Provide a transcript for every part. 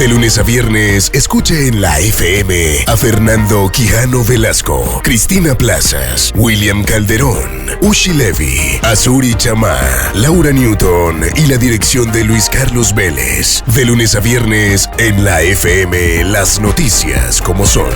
De lunes a viernes, escuche en la FM a Fernando Quijano Velasco, Cristina Plazas, William Calderón, Ushi Levy, Azuri Chamá, Laura Newton y la dirección de Luis Carlos Vélez. De lunes a viernes, en la FM, las noticias como son.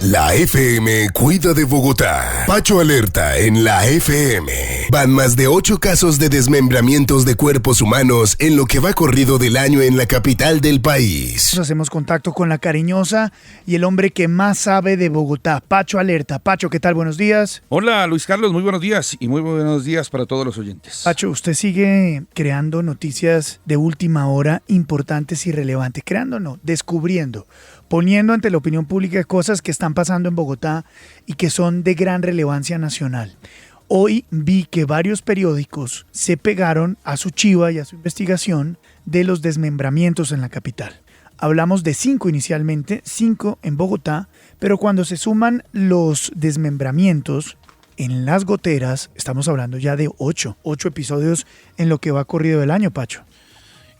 La FM cuida de Bogotá. Pacho alerta en la FM. Van más de 8 casos de desmembramientos de cuerpos humanos en lo que va corrido del año en la capital del país. Hacemos contacto con la cariñosa y el hombre que más sabe de Bogotá. Pacho alerta. Pacho, ¿qué tal? Buenos días. Hola, Luis Carlos, muy buenos días y muy buenos días para todos los oyentes. Pacho, usted sigue creando noticias de última hora importantes y relevantes. Creando no, descubriendo, poniendo ante la opinión pública cosas que están pasando en Bogotá y que son de gran relevancia nacional. Hoy vi que varios periódicos se pegaron a su chiva y a su investigación de los desmembramientos en la capital. Hablamos de 5 inicialmente, 5 en Bogotá, pero cuando se suman los desmembramientos en las goteras, estamos hablando ya de 8 episodios en lo que va corrido del año, Pacho.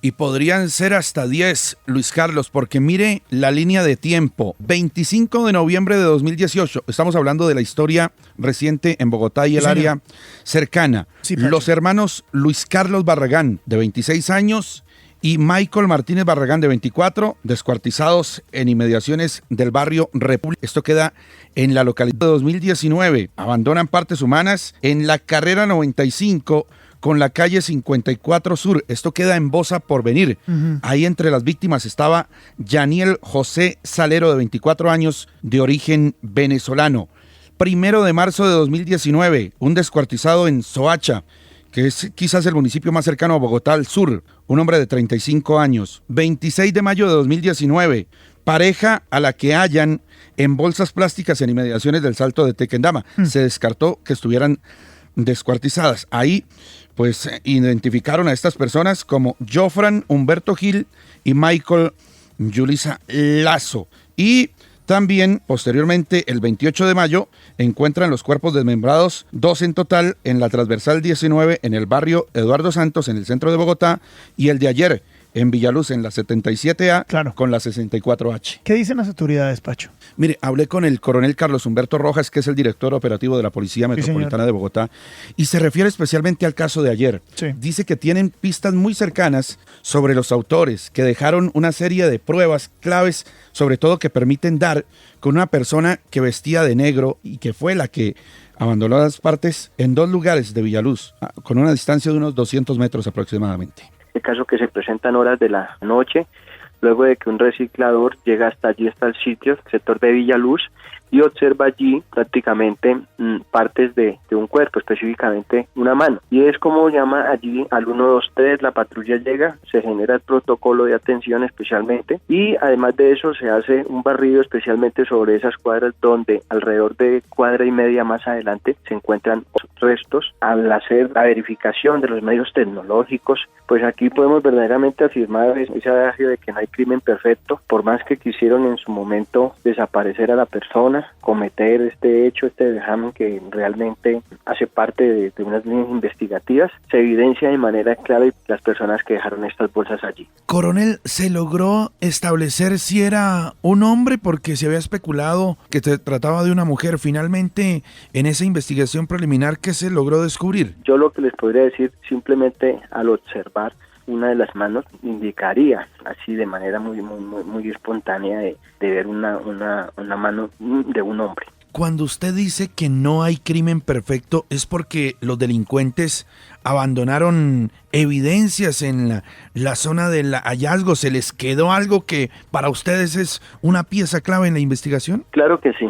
Y podrían ser hasta 10, Luis Carlos, porque mire la línea de tiempo. 25 de noviembre de 2018, estamos hablando de la historia reciente en Bogotá y el área cercana. Sí, los hermanos Luis Carlos Barragán, de 26 años, y Michael Martínez Barragán, de 24, descuartizados en inmediaciones del barrio República. Esto queda en la localidad de 2019. Abandonan partes humanas en la carrera 95 con la calle 54 Sur. Esto queda en Bosa Porvenir. Ahí entre las víctimas estaba Yaniel José Salero, de 24 años, de origen venezolano. 1 de marzo de 2019, un descuartizado en Soacha, que es quizás el municipio más cercano a Bogotá al sur, un hombre de 35 años. 26 de mayo de 2019, pareja a la que hallan en bolsas plásticas en inmediaciones del Salto de Tequendama. Se descartó que estuvieran descuartizadas. Ahí pues identificaron a estas personas como Jofran Humberto Gil y Michael Yulisa Lazo. Y también, posteriormente, el 28 de mayo, encuentran los cuerpos desmembrados, 2 en total, en la transversal 19, en el barrio Eduardo Santos, en el centro de Bogotá, y el de ayer, en Villaluz, en la 77A, claro, con la 64H. ¿Qué dicen las autoridades, Pacho? Mire, hablé con el coronel Carlos Humberto Rojas, que es el director operativo de la Policía Metropolitana de Bogotá, y se refiere especialmente al caso de ayer. Sí. Dice que tienen pistas muy cercanas sobre los autores, que dejaron una serie de pruebas claves, sobre todo que permiten dar con una persona que vestía de negro y que fue la que abandonó las partes en 2 lugares de Villaluz, con una distancia de unos 200 metros aproximadamente. El caso que se presenta en horas de la noche, luego de que un reciclador llega hasta allí, hasta el sitio, sector de Villaluz, y observa allí prácticamente partes de un cuerpo, específicamente una mano. Y es como llama allí al 123, la patrulla llega, se genera el protocolo de atención especialmente, y además de eso se hace un barrido especialmente sobre esas cuadras donde alrededor de cuadra y media más adelante se encuentran restos. Al hacer la verificación de los medios tecnológicos, pues aquí podemos verdaderamente afirmar ese adagio de que no hay crimen perfecto, por más que quisieron en su momento desaparecer a la persona, cometer este hecho, este vejamen que realmente hace parte de unas líneas investigativas, se evidencia de manera clara las personas que dejaron estas bolsas allí. Coronel, ¿se logró establecer si era un hombre? Porque se había especulado que se trataba de una mujer. Finalmente, en esa investigación preliminar, ¿qué se logró descubrir? Yo lo que les podría decir, simplemente al observar una de las manos, indicaría así de manera muy espontánea de ver una mano de un hombre. Cuando usted dice que no hay crimen perfecto, ¿es porque los delincuentes abandonaron evidencias en la zona del hallazgo? ¿Se les quedó algo que para ustedes es una pieza clave en la investigación? Claro que sí.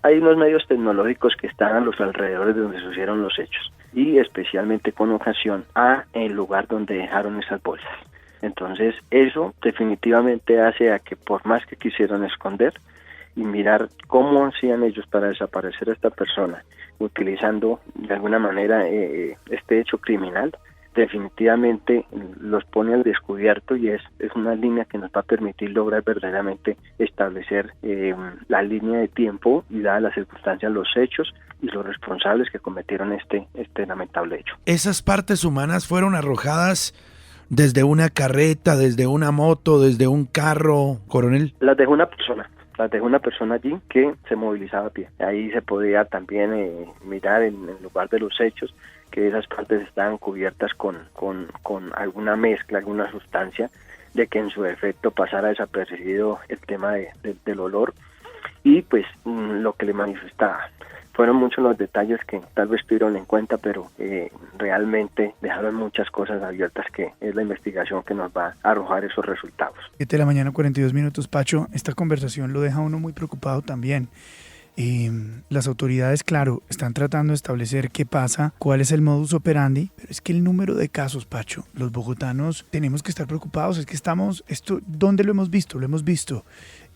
Hay unos medios tecnológicos que están a los alrededores de donde sucedieron los hechos, y especialmente con ocasión a el lugar donde dejaron esas bolsas. Entonces eso definitivamente hace a que, por más que quisieron esconder y mirar cómo hacían ellos para desaparecer a esta persona, utilizando de alguna manera este hecho criminal, definitivamente los pone al descubierto y es una línea que nos va a permitir lograr verdaderamente establecer la línea de tiempo y dadas las circunstancias, los hechos y los responsables que cometieron este lamentable hecho. Esas partes humanas fueron arrojadas desde una carreta, desde una moto, desde un carro, coronel. Las dejó una persona allí que se movilizaba a pie. Ahí se podía también mirar en el lugar de los hechos que esas partes estaban cubiertas con alguna mezcla, alguna sustancia, de que en su efecto pasara desapercibido el tema del olor. Y pues lo que le manifestaba. Fueron muchos los detalles que tal vez tuvieron en cuenta, pero realmente dejaron muchas cosas abiertas, que es la investigación que nos va a arrojar esos resultados. 7 de la mañana, 42 minutos. Pacho, esta conversación lo deja a uno muy preocupado también. Las autoridades, claro, están tratando de establecer qué pasa, cuál es el modus operandi, pero es que el número de casos, Pacho, los bogotanos tenemos que estar preocupados. Es que ¿dónde lo hemos visto? Lo hemos visto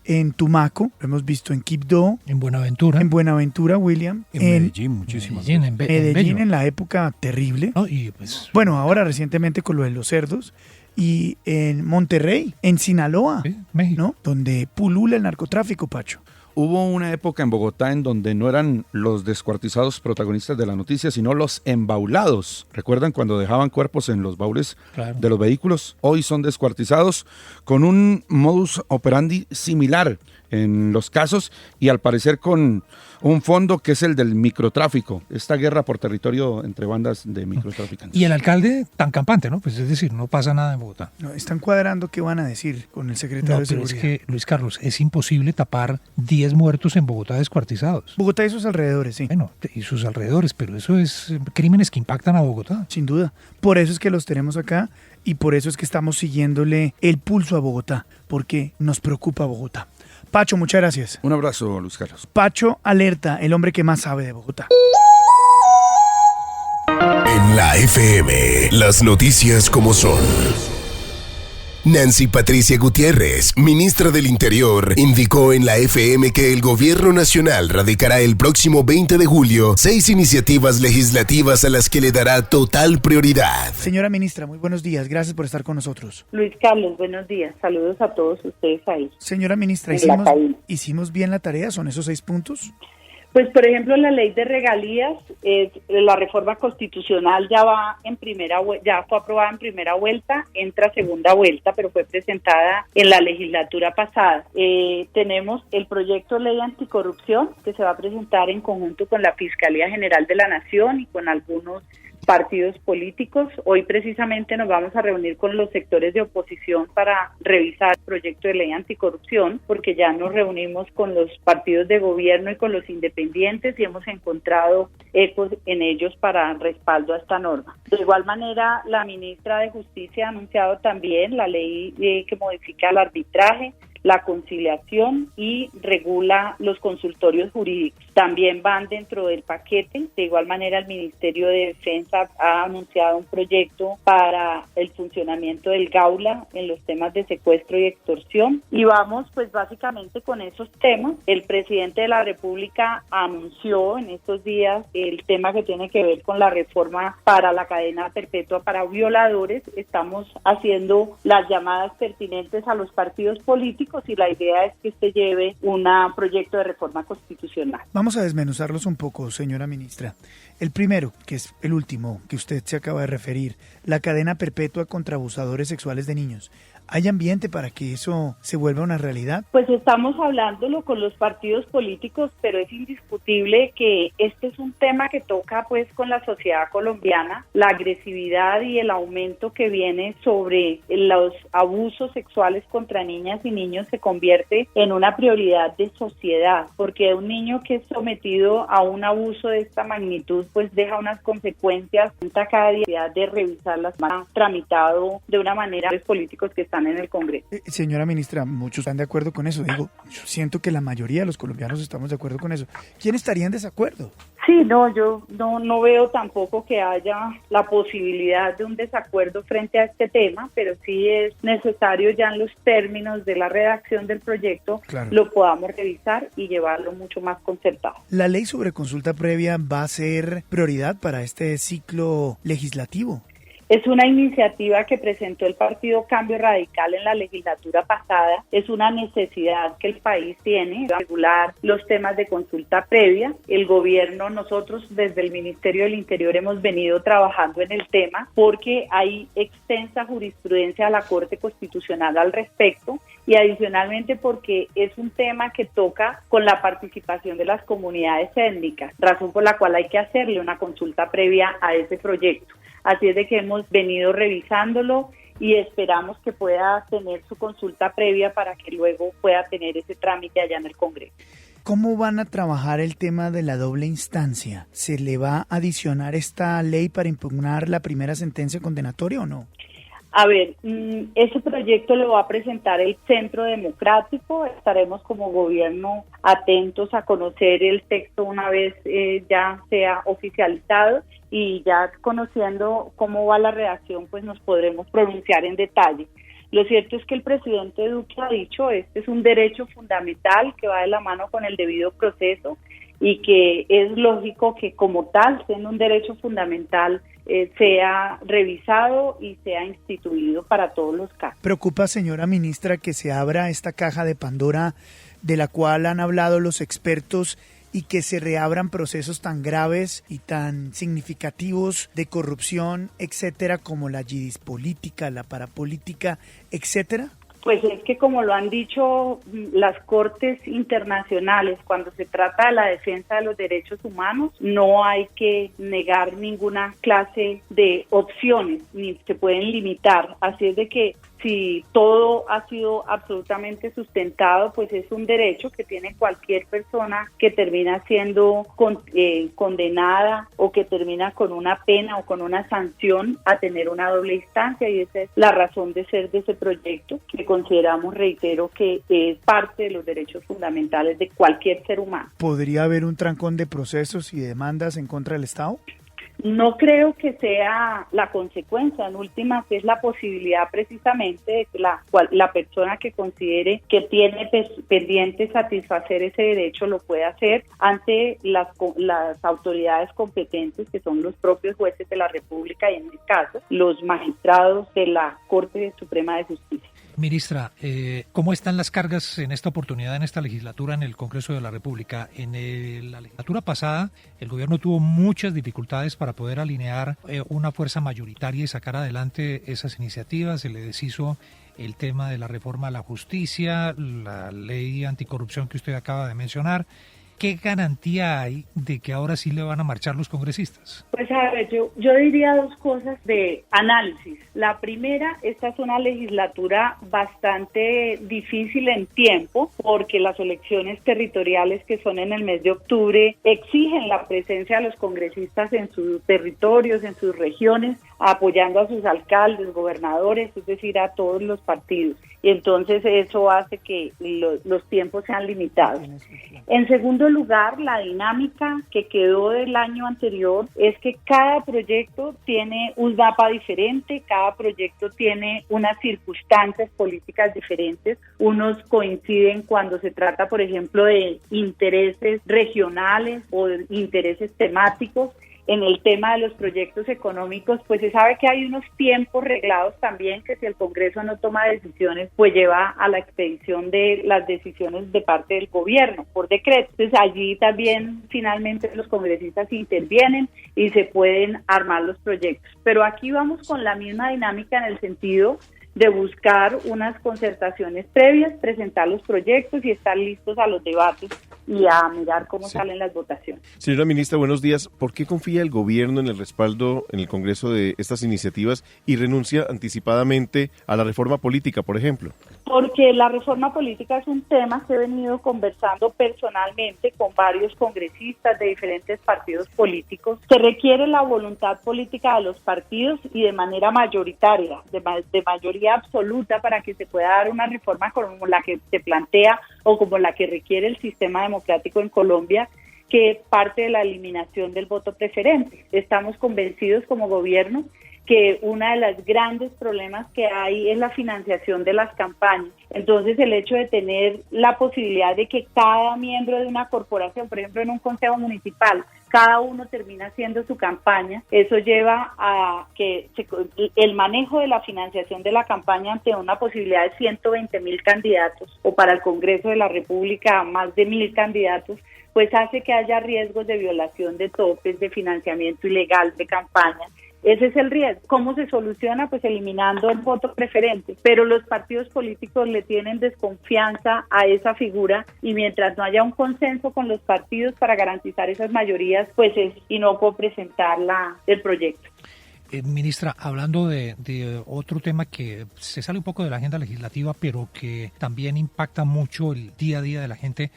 en Tumaco, lo hemos visto en Quibdó, en Buenaventura, William, en Medellín, muchísimas veces. En Medellín en la época terrible. No, y pues, bueno, ahora recientemente con lo de los cerdos, y en Monterrey, en Sinaloa, México, ¿no? Donde pulula el narcotráfico, Pacho. Hubo una época en Bogotá en donde no eran los descuartizados protagonistas de la noticia, sino los embaulados. ¿Recuerdan cuando dejaban cuerpos en los baúles de los vehículos? Hoy son descuartizados con un modus operandi similar en los casos y al parecer con un fondo que es el del microtráfico, esta guerra por territorio entre bandas de microtraficantes. Y el alcalde tan campante, ¿no? Pues es decir, no pasa nada en Bogotá. No, están cuadrando qué van a decir con el secretario de Seguridad. Pero es que, Luis Carlos, es imposible tapar 10 muertos en Bogotá descuartizados. Bogotá y sus alrededores, sí. Bueno, y sus alrededores, pero eso es crímenes que impactan a Bogotá. Sin duda. Por eso es que los tenemos acá y por eso es que estamos siguiéndole el pulso a Bogotá, porque nos preocupa Bogotá. Pacho, muchas gracias. Un abrazo, Luis Carlos. Pacho Alerta, el hombre que más sabe de Bogotá. En la FM, las noticias como son. Nancy Patricia Gutiérrez, ministra del Interior, indicó en la FM que el Gobierno Nacional radicará el próximo 20 de julio 6 iniciativas legislativas a las que le dará total prioridad. Señora ministra, muy buenos días. Gracias por estar con nosotros. Luis Carlos, buenos días. Saludos a todos ustedes ahí. Señora ministra, ¿hicimos bien la tarea? ¿Son esos 6 puntos? Pues, por ejemplo, la ley de regalías, la reforma constitucional ya fue aprobada en primera vuelta, entra segunda vuelta, pero fue presentada en la legislatura pasada. Tenemos el proyecto de ley anticorrupción que se va a presentar en conjunto con la Fiscalía General de la Nación y con algunos partidos políticos. Hoy precisamente nos vamos a reunir con los sectores de oposición para revisar el proyecto de ley anticorrupción, porque ya nos reunimos con los partidos de gobierno y con los independientes y hemos encontrado ecos en ellos para respaldo a esta norma. De igual manera, la ministra de Justicia ha anunciado también la ley que modifica el arbitraje, la conciliación y regula los consultorios jurídicos. También van dentro del paquete. De igual manera, el Ministerio de Defensa ha anunciado un proyecto para el funcionamiento del Gaula en los temas de secuestro y extorsión. Y vamos pues básicamente con esos temas. El presidente de la República anunció en estos días el tema que tiene que ver con la reforma para la cadena perpetua para violadores. Estamos haciendo las llamadas pertinentes a los partidos políticos y la idea es que se lleve un proyecto de reforma constitucional. Vamos a desmenuzarlos un poco, señora ministra. El primero, que es el último que usted se acaba de referir, la cadena perpetua contra abusadores sexuales de niños. ¿Hay ambiente para que eso se vuelva una realidad? Pues estamos hablándolo con los partidos políticos, pero es indiscutible que este es un tema que toca pues con la sociedad colombiana, la agresividad y el aumento que viene sobre los abusos sexuales contra niñas y niños se convierte en una prioridad de sociedad, porque un niño que es sometido a un abuso de esta magnitud pues deja unas consecuencias cada día de revisarlas, más tramitado de una manera los políticos que están en el Congreso. Señora ministra, muchos están de acuerdo con eso. Digo, yo siento que la mayoría de los colombianos estamos de acuerdo con eso. ¿Quién estaría en desacuerdo? Sí, no, yo no veo tampoco que haya la posibilidad de un desacuerdo frente a este tema, pero sí es necesario ya en los términos de la redacción del proyecto lo podamos revisar y llevarlo mucho más concertado. ¿La ley sobre consulta previa va a ser prioridad para este ciclo legislativo? Es una iniciativa que presentó el Partido Cambio Radical en la legislatura pasada. Es una necesidad que el país tiene de regular los temas de consulta previa. El gobierno, nosotros desde el Ministerio del Interior hemos venido trabajando en el tema porque hay extensa jurisprudencia de la Corte Constitucional al respecto y adicionalmente porque es un tema que toca con la participación de las comunidades étnicas, razón por la cual hay que hacerle una consulta previa a ese proyecto. Así es de que hemos venido revisándolo y esperamos que pueda tener su consulta previa para que luego pueda tener ese trámite allá en el Congreso. ¿Cómo van a trabajar el tema de la doble instancia? ¿Se le va a adicionar esta ley para impugnar la primera sentencia condenatoria o no? A ver, ese proyecto lo va a presentar el Centro Democrático. Estaremos como gobierno atentos a conocer el texto una vez ya sea oficializado y ya conociendo cómo va la redacción, pues nos podremos pronunciar en detalle. Lo cierto es que el presidente Duque ha dicho, este es un derecho fundamental que va de la mano con el debido proceso y que es lógico que como tal, siendo un derecho fundamental, sea revisado y sea instituido para todos los casos. ¿Preocupa, señora ministra, que se abra esta caja de Pandora de la cual han hablado los expertos y que se reabran procesos tan graves y tan significativos de corrupción, etcétera, como la política, la parapolítica, etcétera? Pues es que como lo han dicho las cortes internacionales, cuando se trata de la defensa de los derechos humanos, no hay que negar ninguna clase de opciones, ni se pueden limitar. Así es de que si todo ha sido absolutamente sustentado, pues es un derecho que tiene cualquier persona que termina siendo condenada o que termina con una pena o con una sanción a tener una doble instancia, y esa es la razón de ser de ese proyecto, que consideramos, reitero, que es parte de los derechos fundamentales de cualquier ser humano. ¿Podría haber un trancón de procesos y demandas en contra del Estado? No creo que sea la consecuencia, en últimas es la posibilidad precisamente de que la persona que considere que tiene pendiente satisfacer ese derecho lo pueda hacer ante las autoridades competentes, que son los propios jueces de la República y en este caso los magistrados de la Corte Suprema de Justicia. Ministra, ¿cómo están las cargas en esta oportunidad, en esta legislatura, en el Congreso de la República? En la legislatura pasada, el gobierno tuvo muchas dificultades para poder alinear una fuerza mayoritaria y sacar adelante esas iniciativas. Se le deshizo el tema de la reforma a la justicia, la ley anticorrupción que usted acaba de mencionar. ¿Qué garantía hay de que ahora sí le van a marchar los congresistas? Pues a ver, yo diría dos cosas de análisis. La primera, esta es una legislatura bastante difícil en tiempo porque las elecciones territoriales que son en el mes de octubre exigen la presencia de los congresistas en sus territorios, en sus regiones, apoyando a sus alcaldes, gobernadores, es decir, a todos los partidos. Y entonces eso hace que los tiempos sean limitados. En segundo lugar, la dinámica que quedó del año anterior es que cada proyecto tiene un mapa diferente, cada proyecto tiene unas circunstancias políticas diferentes. Unos coinciden cuando se trata, por ejemplo, de intereses regionales o de intereses temáticos. En el tema de los proyectos económicos, pues se sabe que hay unos tiempos reglados también, que si el Congreso no toma decisiones, pues lleva a la expedición de las decisiones de parte del gobierno por decreto. Entonces allí también finalmente los congresistas intervienen y se pueden armar los proyectos. Pero aquí vamos con la misma dinámica en el sentido de buscar unas concertaciones previas, presentar los proyectos y estar listos a los debates y a mirar cómo salen las votaciones. Señora ministra, buenos días. ¿Por qué confía el gobierno en el respaldo en el Congreso de estas iniciativas y renuncia anticipadamente a la reforma política, por ejemplo? Porque la reforma política es un tema que he venido conversando personalmente con varios congresistas de diferentes partidos políticos. Se requiere la voluntad política de los partidos y de manera mayoritaria, de mayoría absoluta, para que se pueda dar una reforma como la que se plantea o como la que requiere el sistema democrático en Colombia, que parte de la eliminación del voto preferente. Estamos convencidos como gobierno que uno de los grandes problemas que hay es la financiación de las campañas. Entonces, el hecho de tener la posibilidad de que cada miembro de una corporación, por ejemplo, en un consejo municipal, cada uno termina haciendo su campaña. Eso lleva a que el manejo de la financiación de la campaña ante una posibilidad de 120.000 candidatos o para el Congreso de la República más de 1.000 candidatos, pues hace que haya riesgos de violación de topes, de financiamiento ilegal de campaña. Ese es el riesgo. ¿Cómo se soluciona? Pues eliminando el voto preferente. Pero los partidos políticos le tienen desconfianza a esa figura y mientras no haya un consenso con los partidos para garantizar esas mayorías, pues es inocuo presentar el proyecto. Ministra, hablando de otro tema que se sale un poco de la agenda legislativa, pero que también impacta mucho el día a día de la gente,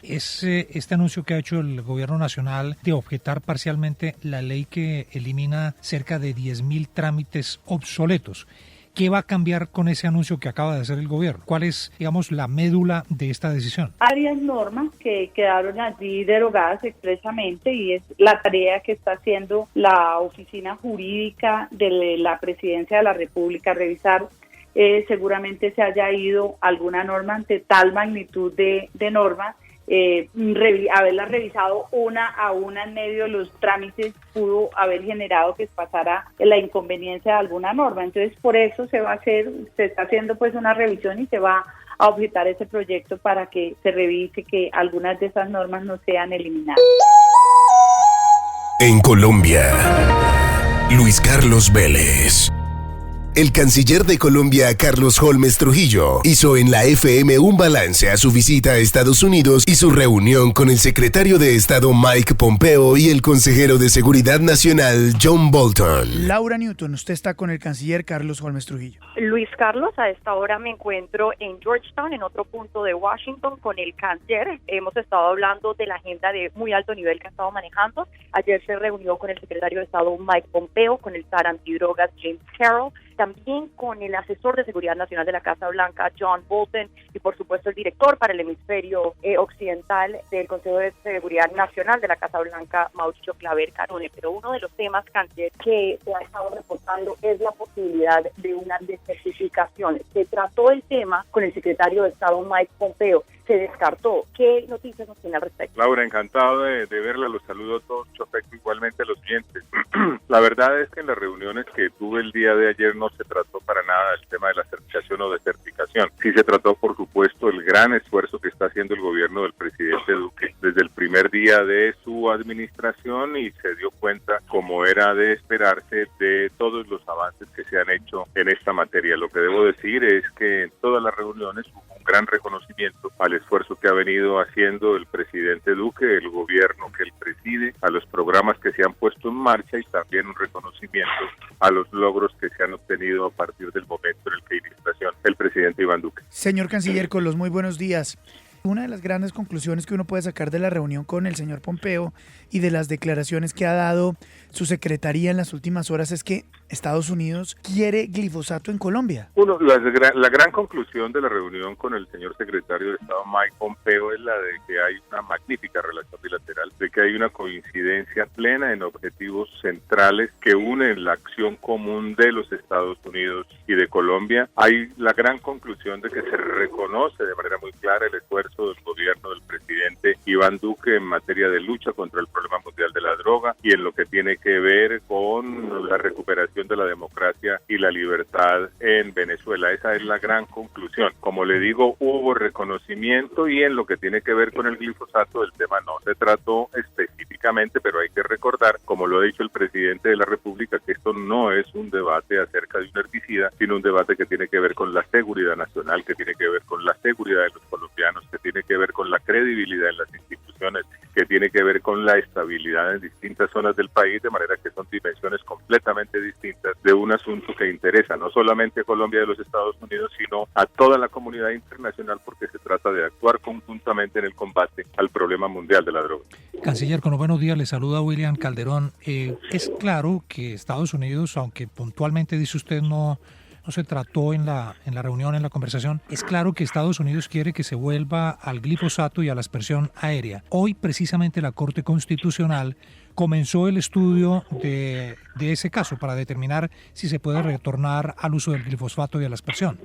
es este anuncio que ha hecho el gobierno nacional de objetar parcialmente la ley que elimina cerca de 10.000 trámites obsoletos. ¿Qué va a cambiar con ese anuncio que acaba de hacer el gobierno? ¿Cuál es, digamos, la médula de esta decisión? Varias normas que quedaron allí derogadas expresamente y es la tarea que está haciendo la oficina jurídica de la Presidencia de la República, revisar seguramente se haya ido alguna norma ante tal magnitud de normas. Haberla revisado una a una en medio de los trámites pudo haber generado que pasara la inconveniencia de alguna norma. Entonces, por eso se está haciendo pues una revisión y se va a objetar ese proyecto para que se revise que algunas de esas normas no sean eliminadas. En Colombia, Luis Carlos Vélez. El canciller de Colombia, Carlos Holmes Trujillo, hizo en la FM un balance a su visita a Estados Unidos y su reunión con el secretario de Estado Mike Pompeo y el consejero de Seguridad Nacional John Bolton. Laura Newton, usted está con el canciller Carlos Holmes Trujillo. Luis Carlos, a esta hora me encuentro en Georgetown, en otro punto de Washington, con el canciller. Hemos estado hablando de la agenda de muy alto nivel que ha estado manejando. Ayer se reunió con el secretario de Estado Mike Pompeo, con el SAR antidrogas James Carroll, también con el asesor de Seguridad Nacional de la Casa Blanca, John Bolton, y por supuesto el director para el hemisferio occidental del Consejo de Seguridad Nacional de la Casa Blanca, Mauricio Claver Carone. Pero uno de los temas, canciller, que se ha estado reportando es la posibilidad de una desertificación. Se trató el tema con el secretario de Estado Mike Pompeo. Se descartó. ¿Qué noticias nos tiene al respecto? Laura, encantado de verla, los saludo a todos, mucho afecto igualmente a los clientes. La verdad es que en las reuniones que tuve el día de ayer no se trató para nada el tema de la certificación o desertificación. Sí se trató, por supuesto, el gran esfuerzo que está haciendo el gobierno del presidente Duque desde el primer día de su administración y se dio cuenta, como era de esperarse, de todos los avances que se han hecho en esta materia. Lo que debo decir es que en todas las reuniones hubo un gran reconocimiento al esfuerzo que ha venido haciendo el presidente Duque, el gobierno que él preside, a los programas que se han puesto en marcha y también un reconocimiento a los logros que se han obtenido a partir del momento en el que inició el presidente Iván Duque. Señor canciller, con los muy buenos días. Una de las grandes conclusiones que uno puede sacar de la reunión con el señor Pompeo y de las declaraciones que ha dado su secretaría en las últimas horas es que Estados Unidos quiere glifosato en Colombia. Bueno, la gran conclusión de la reunión con el señor secretario de Estado Mike Pompeo es la de que hay una magnífica relación bilateral, de que hay una coincidencia plena en objetivos centrales que unen la acción común de los Estados Unidos y de Colombia. Hay la gran conclusión de que se reconoce de manera muy clara el esfuerzo del gobierno del presidente Iván Duque en materia de lucha contra el problema mundial de la droga y en lo que tiene que ver con la recuperación de la democracia y la libertad en Venezuela. Esa es la gran conclusión. Como le digo, hubo reconocimiento y en lo que tiene que ver con el glifosato, el tema no se trató específicamente, pero hay que recordar, como lo ha dicho el presidente de la República, que esto no es un debate acerca de un herbicida, sino un debate que tiene que ver con la seguridad nacional, que tiene que ver con la seguridad de los colombianos, que tiene que ver con la credibilidad en las instituciones, que tiene que ver con la estabilidad en distintas zonas del país, de manera que son dimensiones completamente distintas de un asunto que interesa no solamente a Colombia y a los Estados Unidos, sino a toda la comunidad internacional, porque se trata de actuar conjuntamente en el combate al problema mundial de la droga. Canciller, con los buenos días, le saluda William Calderón. Es claro que Estados Unidos, aunque puntualmente dice usted no se trató en la reunión, en la conversación, es claro que Estados Unidos quiere que se vuelva al glifosato y a la aspersión aérea. Hoy precisamente la Corte Constitucional comenzó el estudio de ese caso para determinar si se puede retornar al uso del glifosato y a la aspersión.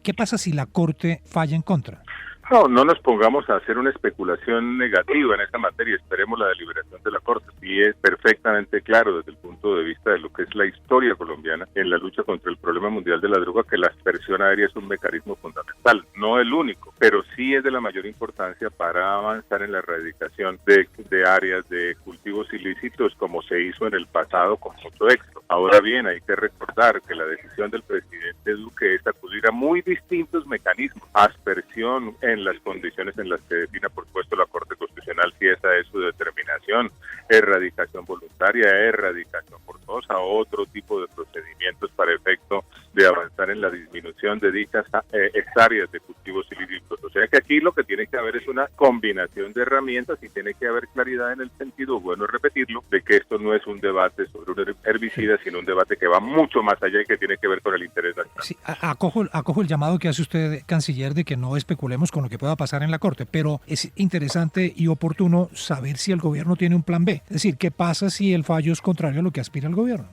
¿Qué pasa si la Corte falla en contra? No nos pongamos a hacer una especulación negativa en esta materia, esperemos la deliberación de la Corte. Sí es perfectamente claro desde el punto de vista de lo que es la historia colombiana en la lucha contra el problema mundial de la droga que la aspersión aérea es un mecanismo fundamental, no el único, pero sí es de la mayor importancia para avanzar en la erradicación de áreas de cultivos ilícitos como se hizo en el pasado con mucho éxito. Ahora bien, hay que recordar que la decisión del presidente Duque es acudir a muy distintos mecanismos, aspersión en las condiciones en las que defina, por supuesto, la Corte Constitucional, si esa es su determinación, erradicación voluntaria, erradicación forzosa, otro tipo de procedimientos para efecto de avanzar en la disminución de dichas hectáreas de cultivos ilícitos. O sea que aquí lo que tiene que haber es una combinación de herramientas y tiene que haber claridad en el sentido, bueno repetirlo, de que esto no es un debate sobre un herbicida, sino un debate que va mucho más allá y que tiene que ver con el interés nacional. Sí, acojo el llamado que hace usted, canciller, de que no especulemos con lo que pueda pasar en la Corte, pero es interesante y oportuno saber si el gobierno tiene un plan B. Es decir, ¿qué pasa si el fallo es contrario a lo que aspira el gobierno?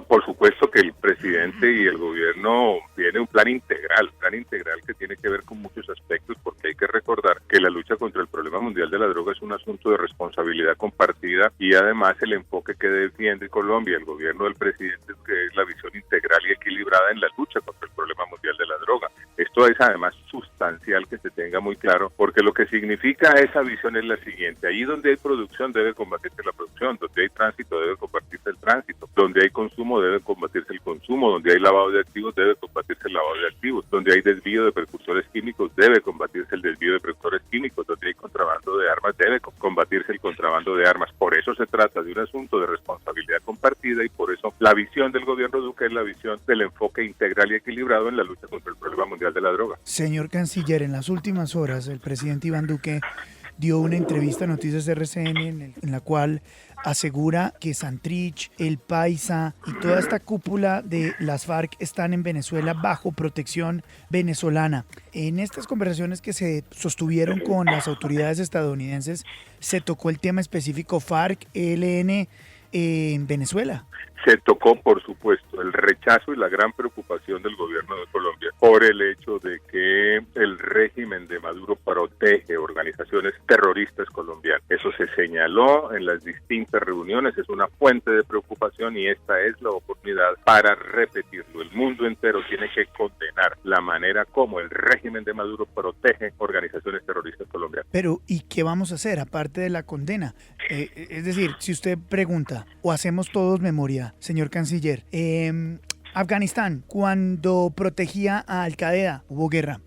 Por supuesto que el presidente y el gobierno tienen un plan integral que tiene que ver con muchos aspectos, porque hay que recordar que la lucha contra el problema mundial de la droga es un asunto de responsabilidad compartida y además el enfoque que defiende Colombia, el gobierno del presidente, que es la visión integral y equilibrada en la lucha contra el problema mundial de la droga. Esto es además sustancial que se tenga muy claro, porque lo que significa esa visión es la siguiente: allí donde hay producción debe combatirse la producción, donde hay tránsito debe combatirse el tránsito, donde hay consumo debe combatirse el consumo, donde hay lavado de activos debe combatirse el lavado de activos, donde hay desvío de precursores químicos debe combatirse el desvío de precursores químicos, donde hay contrabando de armas debe combatirse el contrabando de armas. Por eso se trata de un asunto de responsabilidad compartida y por eso la visión del gobierno Duque es la visión del enfoque integral y equilibrado en la lucha contra el problema mundial de la droga. Señor canciller, en las últimas horas el presidente Iván Duque dio una entrevista a Noticias RCN en la cual asegura que Santrich, el Paisa y toda esta cúpula de las FARC están en Venezuela bajo protección venezolana. En estas conversaciones que se sostuvieron con las autoridades estadounidenses, se tocó el tema específico FARC-ELN en Venezuela. Se tocó, por supuesto, el rechazo y la gran preocupación del gobierno de Colombia por el hecho de que el régimen de Maduro protege organizaciones terroristas colombianas. Eso se señaló en las distintas reuniones, es una fuente de preocupación y esta es la oportunidad para repetirlo. El mundo entero tiene que condenar la manera como el régimen de Maduro protege organizaciones terroristas colombianas. Pero, ¿y qué vamos a hacer aparte de la condena? Es decir, si usted pregunta, o hacemos todos memoria, señor canciller, Afganistán, cuando protegía a Al-Qaeda, hubo guerra.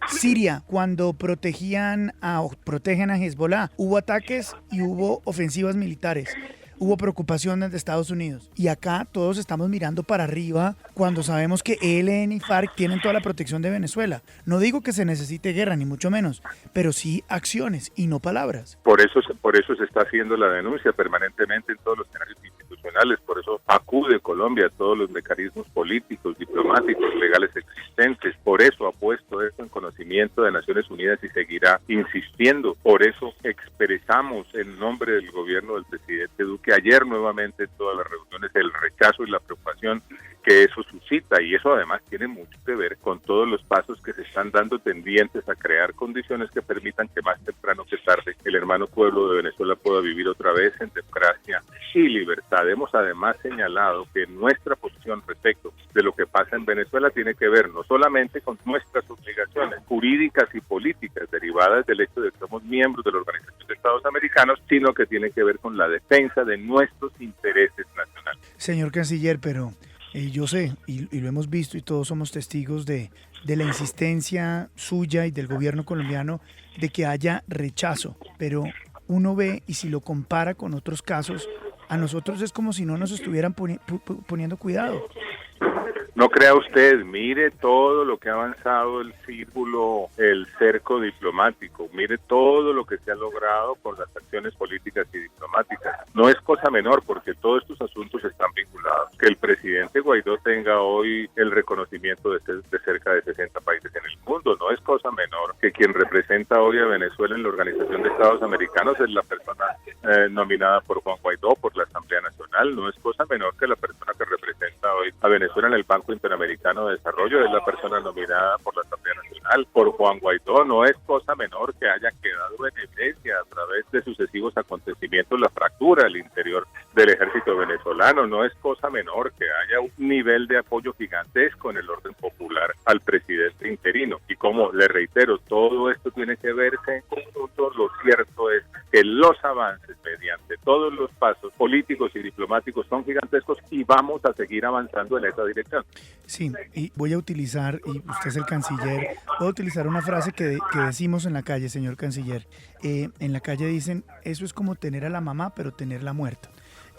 Siria, cuando protegen a Hezbollah, hubo ataques y hubo ofensivas militares. Hubo preocupación de Estados Unidos. Y acá todos estamos mirando para arriba cuando sabemos que ELN y FARC tienen toda la protección de Venezuela. No digo que se necesite guerra, ni mucho menos, pero sí acciones y no palabras. Por eso se está haciendo la denuncia permanentemente en todos los escenarios institucionales. Por eso acude Colombia a todos los mecanismos políticos, diplomáticos, legales existentes. Por eso ha puesto esto en conocimiento de Naciones Unidas y seguirá insistiendo. Por eso expresamos en nombre del gobierno del presidente Duque ayer nuevamente en todas las reuniones el rechazo y la preocupación que eso suscita, y eso además tiene mucho que ver con todos los pasos que se están dando tendientes a crear condiciones que permitan que más temprano que tarde el hermano pueblo de Venezuela pueda vivir otra vez en democracia y libertad. Hemos además señalado que nuestra posición respecto de lo que pasa en Venezuela tiene que ver no solamente con nuestras obligaciones jurídicas y políticas derivadas del hecho de que somos miembros de la Organización de Estados Americanos, sino que tiene que ver con la defensa de nuestros intereses nacionales. Señor canciller, pero yo sé, y lo hemos visto y todos somos testigos de la insistencia suya y del gobierno colombiano de que haya rechazo, pero uno ve, y si lo compara con otros casos, a nosotros es como si no nos estuvieran poniendo cuidado. No crea usted, mire todo lo que ha avanzado el círculo, el cerco diplomático, mire todo lo que se ha logrado con las acciones políticas y diplomáticas. No es cosa menor porque todos estos asuntos están vinculados. Que el presidente Guaidó tenga hoy el reconocimiento de cerca de 60 países en el mundo, no es cosa menor que quien representa hoy a Venezuela en la Organización de Estados Americanos es la persona nominada por Juan Guaidó por la Asamblea Nacional, no es cosa menor que la persona que representa hoy a Venezuela en el Banco Interamericano de Desarrollo es la persona nominada por la Asamblea Nacional internacional por Juan Guaidó. No es cosa menor que haya quedado en evidencia a través de sucesivos acontecimientos la fractura al interior del ejército venezolano. No es cosa menor que haya un nivel de apoyo gigantesco en el orden popular al presidente interino. Y como le reitero, todo esto tiene que verse en conjunto. Lo cierto es que los avances mediante todos los pasos políticos y diplomáticos son gigantescos y vamos a seguir avanzando en esa dirección. Sí, y voy a utilizar, y usted es el canciller, voy a utilizar una frase que decimos en la calle, señor canciller. En la calle dicen, eso es como tener a la mamá, pero tenerla muerta.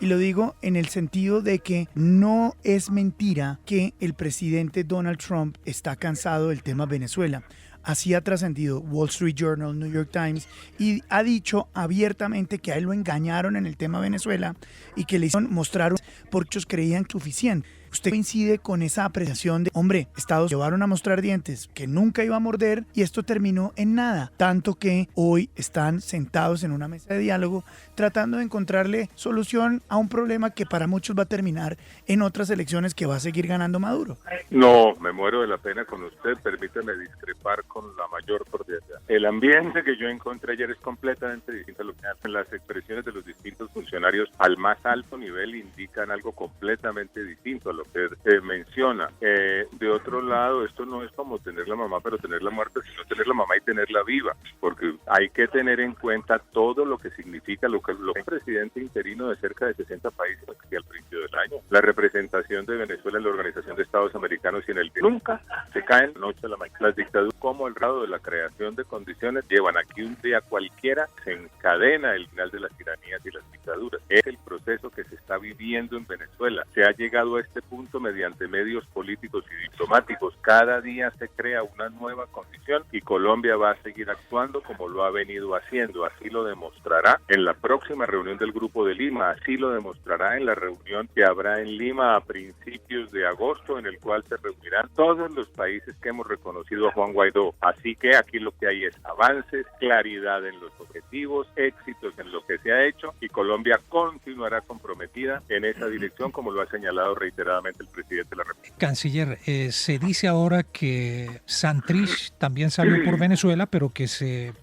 Y lo digo en el sentido de que no es mentira que el presidente Donald Trump está cansado del tema Venezuela. Así ha trascendido Wall Street Journal, New York Times, y ha dicho abiertamente que a él lo engañaron en el tema Venezuela y que le hicieron mostrar porque ellos creían suficiente. ¿Usted coincide con esa apreciación de, hombre, Estados llevaron a mostrar dientes que nunca iba a morder y esto terminó en nada? Tanto que hoy están sentados en una mesa de diálogo tratando de encontrarle solución a un problema que para muchos va a terminar en otras elecciones que va a seguir ganando Maduro. No, me muero de la pena con usted, permítame discrepar con la mayor cordialidad. El ambiente que yo encontré ayer es completamente distinto a lo que hacen las expresiones de los distintos funcionarios al más alto nivel, indican algo completamente distinto a lo que menciona. De otro lado, esto no es como tener la mamá pero tenerla muerta, sino tener la mamá y tenerla viva, porque hay que tener en cuenta todo lo que significa lo que el presidente interino de cerca de 60 países que al principio del año, la representación de Venezuela en la Organización de Estados Americanos y en el nunca se caen noche a la mañana. Las dictaduras, como el grado de la creación de condiciones, llevan aquí un día cualquiera, se encadena el final de las tiranías y las dictaduras. Es el proceso que se está viviendo en Venezuela. Se ha llegado a este punto mediante medios políticos y diplomáticos. Cada día se crea una nueva condición y Colombia va a seguir actuando como lo ha venido haciendo. Así lo demostrará en la próxima reunión del Grupo de Lima, así lo demostrará en la reunión que habrá en Lima a principios de agosto, en el cual se reunirán todos los países que hemos reconocido a Juan Guaidó. Así que aquí lo que hay es avances, claridad en los objetivos, éxitos en lo que se ha hecho y Colombia continuará comprometida en esa dirección, como lo ha señalado reiteradamente el presidente de la República. Canciller, se dice ahora que Santrich también salió por Venezuela, pero que se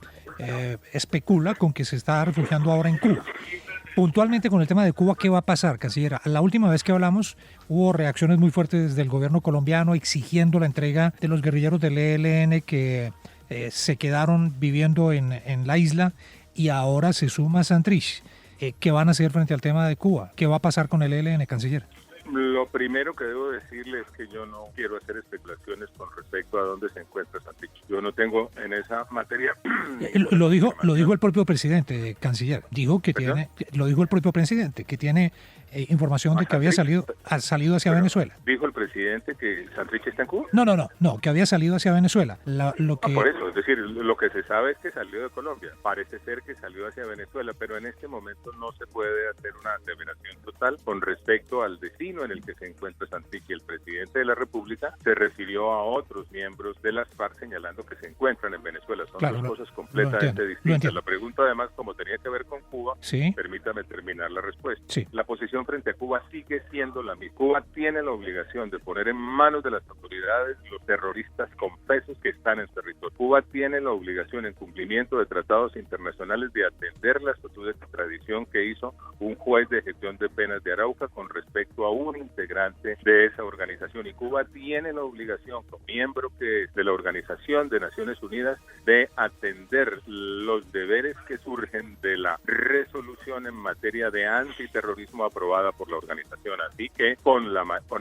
especula con que se está refugiando ahora en Cuba. Puntualmente con el tema de Cuba, ¿qué va a pasar, canciller? La última vez que hablamos hubo reacciones muy fuertes desde el gobierno colombiano exigiendo la entrega de los guerrilleros del ELN que se quedaron viviendo en la isla y ahora se suma Santrich. ¿Qué van a hacer frente al tema de Cuba? ¿Qué va a pasar con el ELN, canciller? Lo primero que debo decirle es que yo no quiero hacer especulaciones con respecto a dónde se encuentra Santrich. Yo no tengo en esa materia... Lo dijo el propio presidente, canciller. Lo dijo el propio presidente, que tiene información de que había salido hacia Venezuela. ¿Dijo el presidente que Santrich está en Cuba? No, que había salido hacia Venezuela. Por eso, es decir, lo que se sabe es que salió de Colombia. Parece ser que salió hacia Venezuela, pero en este momento no se puede hacer una aseveración total con respecto al destino en el que se encuentra Santrich. Y el presidente de la República se refirió a otros miembros de las FARC señalando que se encuentran en Venezuela. Son dos cosas completamente distintas. La pregunta, además, como tenía que ver con Cuba, ¿sí? Permítame terminar la respuesta. Sí. La posición frente a Cuba sigue siendo la misma. Cuba tiene la obligación de poner en manos de las autoridades los terroristas confesos que están en territorio. Cuba tiene la obligación, en cumplimiento de tratados internacionales, de atender la solicitud de extradición que hizo un juez de ejecución de penas de Arauca con respecto a un integrante de esa organización. Y Cuba tiene la obligación, como miembro que es de la Organización de Naciones Unidas, de atender los deberes que surgen de la resolución en materia de antiterrorismo aprobada por la organización. Así que con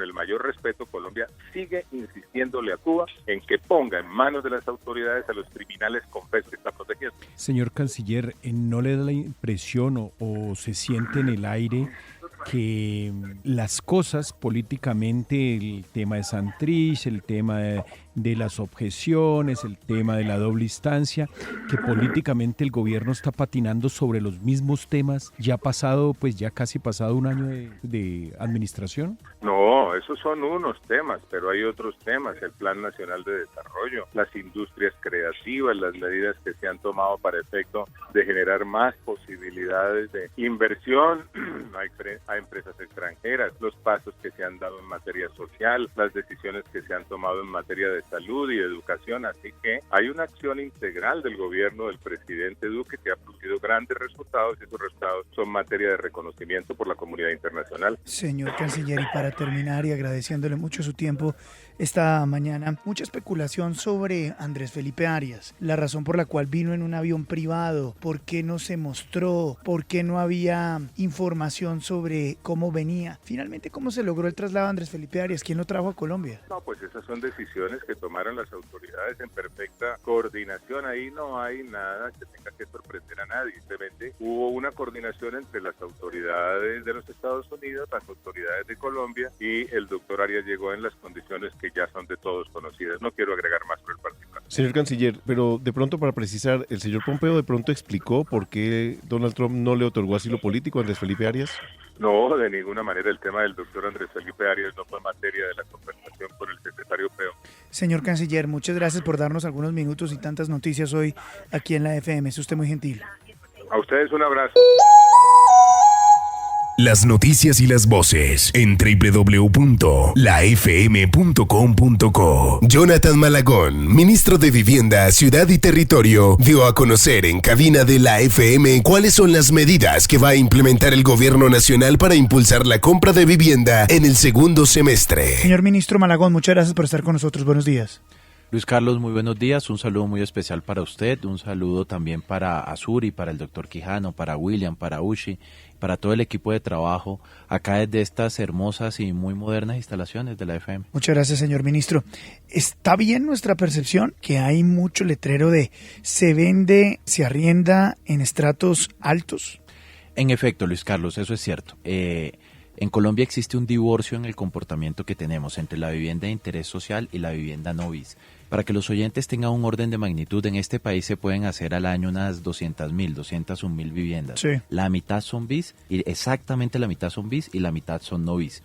el mayor respeto, Colombia sigue insistiéndole a Cuba en que ponga en manos de las autoridades a los criminales confesos que está protegiendo. Señor canciller, ¿no le da la impresión o se siente en el aire que las cosas políticamente, el tema de Santrich, el tema de las objeciones, el tema de la doble instancia, que políticamente el gobierno está patinando sobre los mismos temas, ya casi pasado un año de administración? No, esos son unos temas, pero hay otros temas, el Plan Nacional de Desarrollo, las industrias creativas, las medidas que se han tomado para efecto de generar más posibilidades de inversión. a empresas extranjeras, los pasos que se han dado en materia social, las decisiones que se han tomado en materia de salud y educación. Así que hay una acción integral del gobierno del presidente Duque que ha producido grandes resultados, y esos resultados son materia de reconocimiento por la comunidad internacional. Señor canciller, y para terminar y agradeciéndole mucho su tiempo esta mañana, mucha especulación sobre Andrés Felipe Arias, la razón por la cual vino en un avión privado, por qué no se mostró, por qué no había información sobre cómo venía. Finalmente, ¿cómo se logró el traslado de Andrés Felipe Arias? ¿Quién lo trajo a Colombia? No, pues esas son decisiones que tomaron las autoridades en perfecta coordinación. Ahí no hay nada que tenga que sorprender a nadie. Simplemente hubo una coordinación entre las autoridades de los Estados Unidos, las autoridades de Colombia, y el doctor Arias llegó en las condiciones que ya son de todos conocidas. No quiero agregar más por el particular. Señor canciller, pero de pronto para precisar, ¿el señor Pompeo de pronto explicó por qué Donald Trump no le otorgó asilo político a Andrés Felipe Arias? No, de ninguna manera. El tema del doctor Andrés Felipe Arias no fue materia de la conversación con el secretario Peo. Señor canciller, muchas gracias por darnos algunos minutos y tantas noticias hoy aquí en la FM. Es usted muy gentil. A ustedes un abrazo. Las noticias y las voces en www.lafm.com.co. Jonathan Malagón, ministro de Vivienda, Ciudad y Territorio, dio a conocer en cabina de la FM cuáles son las medidas que va a implementar el gobierno nacional para impulsar la compra de vivienda en el segundo semestre. Señor ministro Malagón, muchas gracias por estar con nosotros. Buenos días. Luis Carlos, muy buenos días, un saludo muy especial para usted, un saludo también para Azuri, para el doctor Quijano, para William, para Ushi, para todo el equipo de trabajo acá desde estas hermosas y muy modernas instalaciones de la FM. Muchas gracias, señor ministro. ¿Está bien nuestra percepción que hay mucho letrero de se vende, se arrienda en estratos altos? En efecto, Luis Carlos, eso es cierto. En Colombia existe un divorcio en el comportamiento que tenemos entre la vivienda de interés social y la vivienda no bis. Para que los oyentes tengan un orden de magnitud, en este país se pueden hacer al año unas 201.000 viviendas. Sí. La mitad son bis, y exactamente la mitad son bis y la mitad son no bis.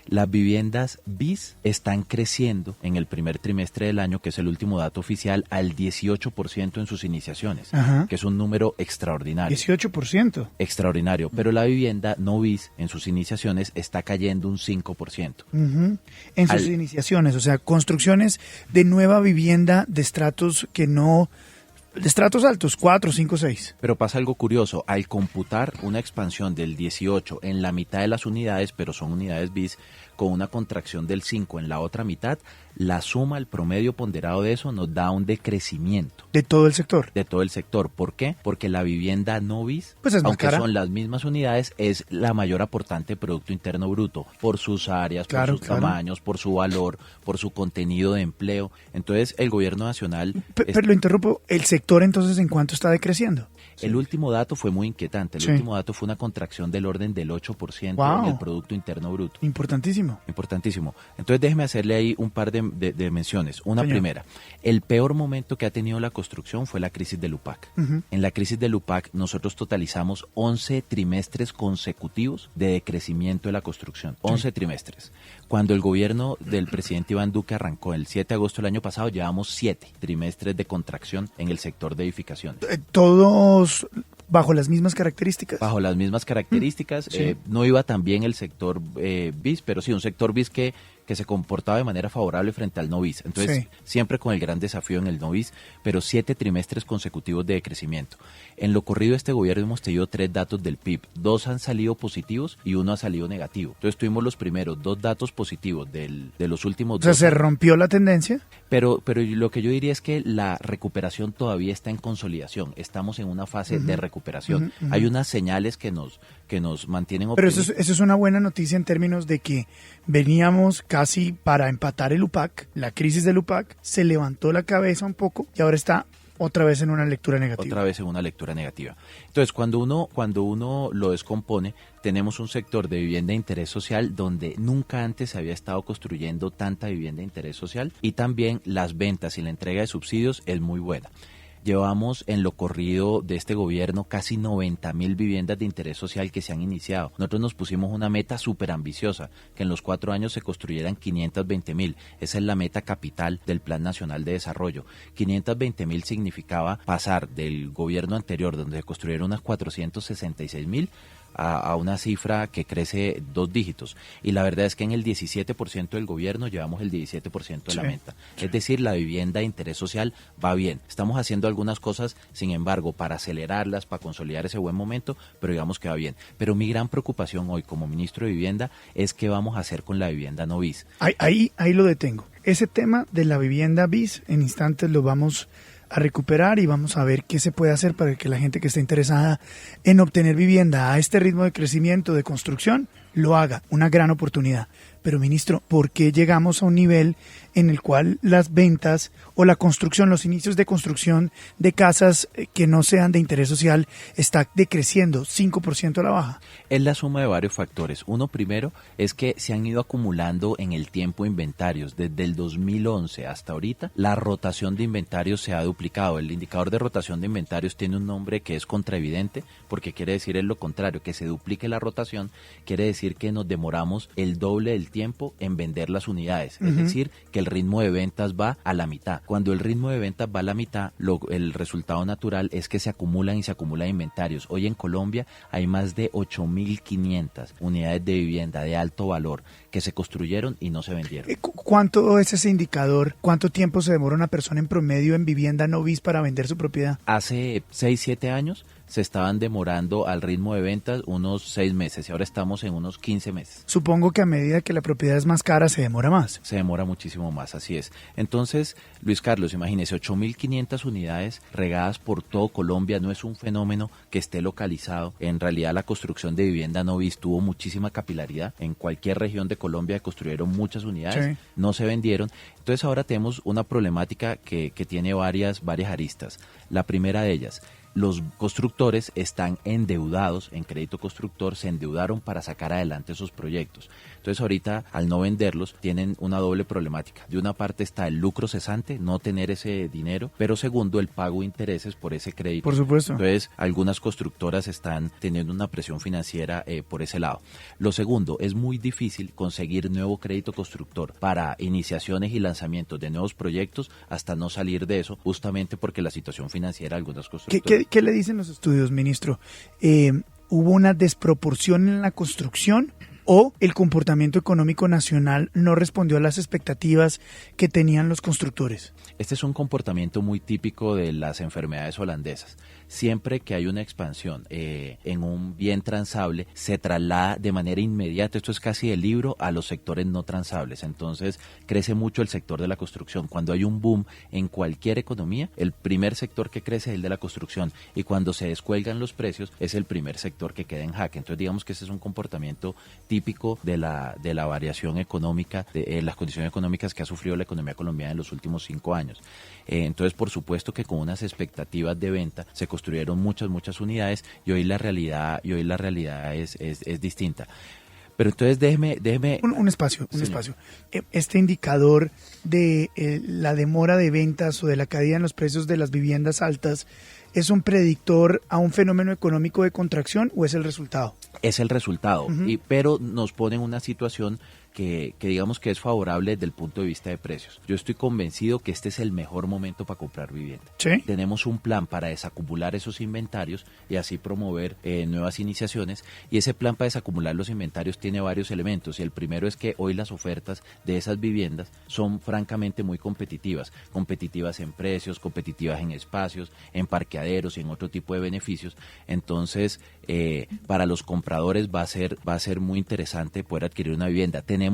Las viviendas bis están creciendo en el primer trimestre del año, que es el último dato oficial, al 18% en sus iniciaciones, Ajá. que es un número extraordinario. 18%. Extraordinario, pero la vivienda no bis en sus iniciaciones está cayendo un 5%. Uh-huh. En sus iniciaciones, o sea, construcciones de nueva vivienda de estratos que no... De estratos altos, 4, 5, 6. Pero pasa algo curioso, al computar una expansión del 18 en la mitad de las unidades, pero son unidades bis, con una contracción del 5 en la otra mitad, la suma, el promedio ponderado de eso nos da un decrecimiento. ¿De todo el sector? De todo el sector. ¿Por qué? Porque la vivienda no bis, pues es más aunque cara. Son las mismas unidades, es la mayor aportante de Producto Interno Bruto, por sus áreas, por sus tamaños, por su valor, por su contenido de empleo. Entonces, el gobierno nacional... Pero lo interrumpo, ¿el sector entonces en cuánto está decreciendo? El último dato fue muy inquietante. El último dato fue una contracción del orden del 8% wow. en el Producto Interno Bruto. Importantísimo. Importantísimo. Entonces déjeme hacerle ahí un par de menciones. Una primera, el peor momento que ha tenido la construcción fue la crisis del UPAC. Uh-huh. En la crisis del UPAC nosotros totalizamos 11 trimestres consecutivos de decrecimiento de la construcción. 11 trimestres. Cuando el gobierno del presidente Iván Duque arrancó el 7 de agosto del año pasado, llevamos 7 trimestres de contracción en el sector de edificaciones. ¿Todos bajo las mismas características? Bajo las mismas características. Sí. No iba tan bien el sector bis, pero sí, un sector bis que se comportaba de manera favorable frente al no bis. Entonces, siempre con el gran desafío en el no bis, pero 7 trimestres consecutivos de crecimiento. En lo corrido de este gobierno hemos tenido 3 datos del PIB. 2 han salido positivos y 1 ha salido negativo. Entonces, tuvimos los primeros 2 datos positivos de los últimos 2. O sea, ¿se rompió la tendencia? Pero lo que yo diría es que la recuperación todavía está en consolidación. Estamos en una fase de recuperación. Hay unas señales que nos mantienen optimistas. Pero eso es una buena noticia en términos de que veníamos casi para empatar el UPAC, la crisis del UPAC, se levantó la cabeza un poco y ahora está otra vez en una lectura negativa. Otra vez en una lectura negativa. Entonces, cuando uno lo descompone, tenemos un sector de vivienda de interés social donde nunca antes se había estado construyendo tanta vivienda de interés social, y también las ventas y la entrega de subsidios es muy buena. Llevamos en lo corrido de este gobierno casi 90.000 viviendas de interés social que se han iniciado. Nosotros nos pusimos una meta súper ambiciosa, que en los 4 años se construyeran 520.000. Esa es la meta capital del Plan Nacional de Desarrollo. 520.000 significaba pasar del gobierno anterior, donde se construyeron unas 466.000, a una cifra que crece 2 dígitos. Y la verdad es que en el 17% del gobierno llevamos el 17% de la meta. Es decir, la vivienda de interés social va bien. Estamos haciendo algunas cosas, sin embargo, para acelerarlas, para consolidar ese buen momento, pero digamos que va bien. Pero mi gran preocupación hoy como ministro de Vivienda es qué vamos a hacer con la vivienda no bis. Ahí lo detengo. Ese tema de la vivienda bis, en instantes lo vamos a recuperar y vamos a ver qué se puede hacer para que la gente que esté interesada en obtener vivienda a este ritmo de crecimiento de construcción lo haga. Una gran oportunidad. Pero, ministro, ¿por qué llegamos a un nivel en el cual las ventas o la construcción, los inicios de construcción de casas que no sean de interés social está decreciendo 5% a la baja? Es la suma de varios factores. Uno primero es que se han ido acumulando en el tiempo inventarios. Desde el 2011 hasta ahorita, la rotación de inventarios se ha duplicado. El indicador de rotación de inventarios tiene un nombre que es contraevidente, porque quiere decir es lo contrario, que se duplique la rotación, quiere decir que nos demoramos el doble del tiempo en vender las unidades. Es decir, que el ritmo de ventas va a la mitad. Cuando el ritmo de ventas va a la mitad, el resultado natural es que se acumulan inventarios. Hoy en Colombia hay más de 8.500 unidades de vivienda de alto valor que se construyeron y no se vendieron. ¿Cuánto es ese indicador? ¿Cuánto tiempo se demora una persona en promedio en vivienda no bis para vender su propiedad? Hace 6-7 años se estaban demorando al ritmo de ventas unos 6 meses y ahora estamos en unos 15 meses. Supongo que a medida que la propiedad es más cara se demora más. Se demora muchísimo más, así es. Entonces, Luis Carlos, imagínese, 8.500 unidades regadas por todo Colombia, no es un fenómeno que esté localizado. En realidad la construcción de vivienda no bis tuvo muchísima capilaridad. En cualquier región de Colombia construyeron muchas unidades, no se vendieron. Entonces ahora tenemos una problemática que tiene varias aristas. La primera de ellas, los constructores están endeudados en crédito constructor, se endeudaron para sacar adelante esos proyectos. Entonces ahorita, al no venderlos, tienen una doble problemática. De una parte está el lucro cesante, no tener ese dinero, pero segundo, el pago de intereses por ese crédito. Por supuesto. Entonces, algunas constructoras están teniendo una presión financiera por ese lado. Lo segundo, es muy difícil conseguir nuevo crédito constructor para iniciaciones y lanzamientos de nuevos proyectos hasta no salir de eso, justamente porque la situación financiera de algunas constructoras. ¿Qué le dicen los estudios, ministro? ¿Hubo una desproporción en la construcción o el comportamiento económico nacional no respondió a las expectativas que tenían los constructores? Este es un comportamiento muy típico de las enfermedades holandesas. Siempre que hay una expansión en un bien transable, se traslada de manera inmediata, esto es casi de libro, a los sectores no transables. Entonces crece mucho el sector de la construcción. Cuando hay un boom en cualquier economía, el primer sector que crece es el de la construcción, y cuando se descuelgan los precios es el primer sector que queda en jaque. Entonces digamos que ese es un comportamiento típico de la variación económica, de las condiciones económicas que ha sufrido la economía colombiana en los últimos 5 años. Entonces, por supuesto que con unas expectativas de venta se construyeron muchas unidades y hoy la realidad es distinta. Pero entonces déjeme un espacio. Este indicador de la demora de ventas o de la caída en los precios de las viviendas altas, ¿es un predictor a un fenómeno económico de contracción o es el resultado? Es el resultado, pero nos pone en una situación que digamos que es favorable desde el punto de vista de precios. Yo estoy convencido que este es el mejor momento para comprar vivienda. ¿Sí? Tenemos un plan para desacumular esos inventarios y así promover nuevas iniciaciones, y ese plan para desacumular los inventarios tiene varios elementos, y el primero es que hoy las ofertas de esas viviendas son francamente muy competitivas en precios, competitivas en espacios, en parqueaderos y en otro tipo de beneficios. Entonces, para los compradores va a ser muy interesante poder adquirir una vivienda. Tenemos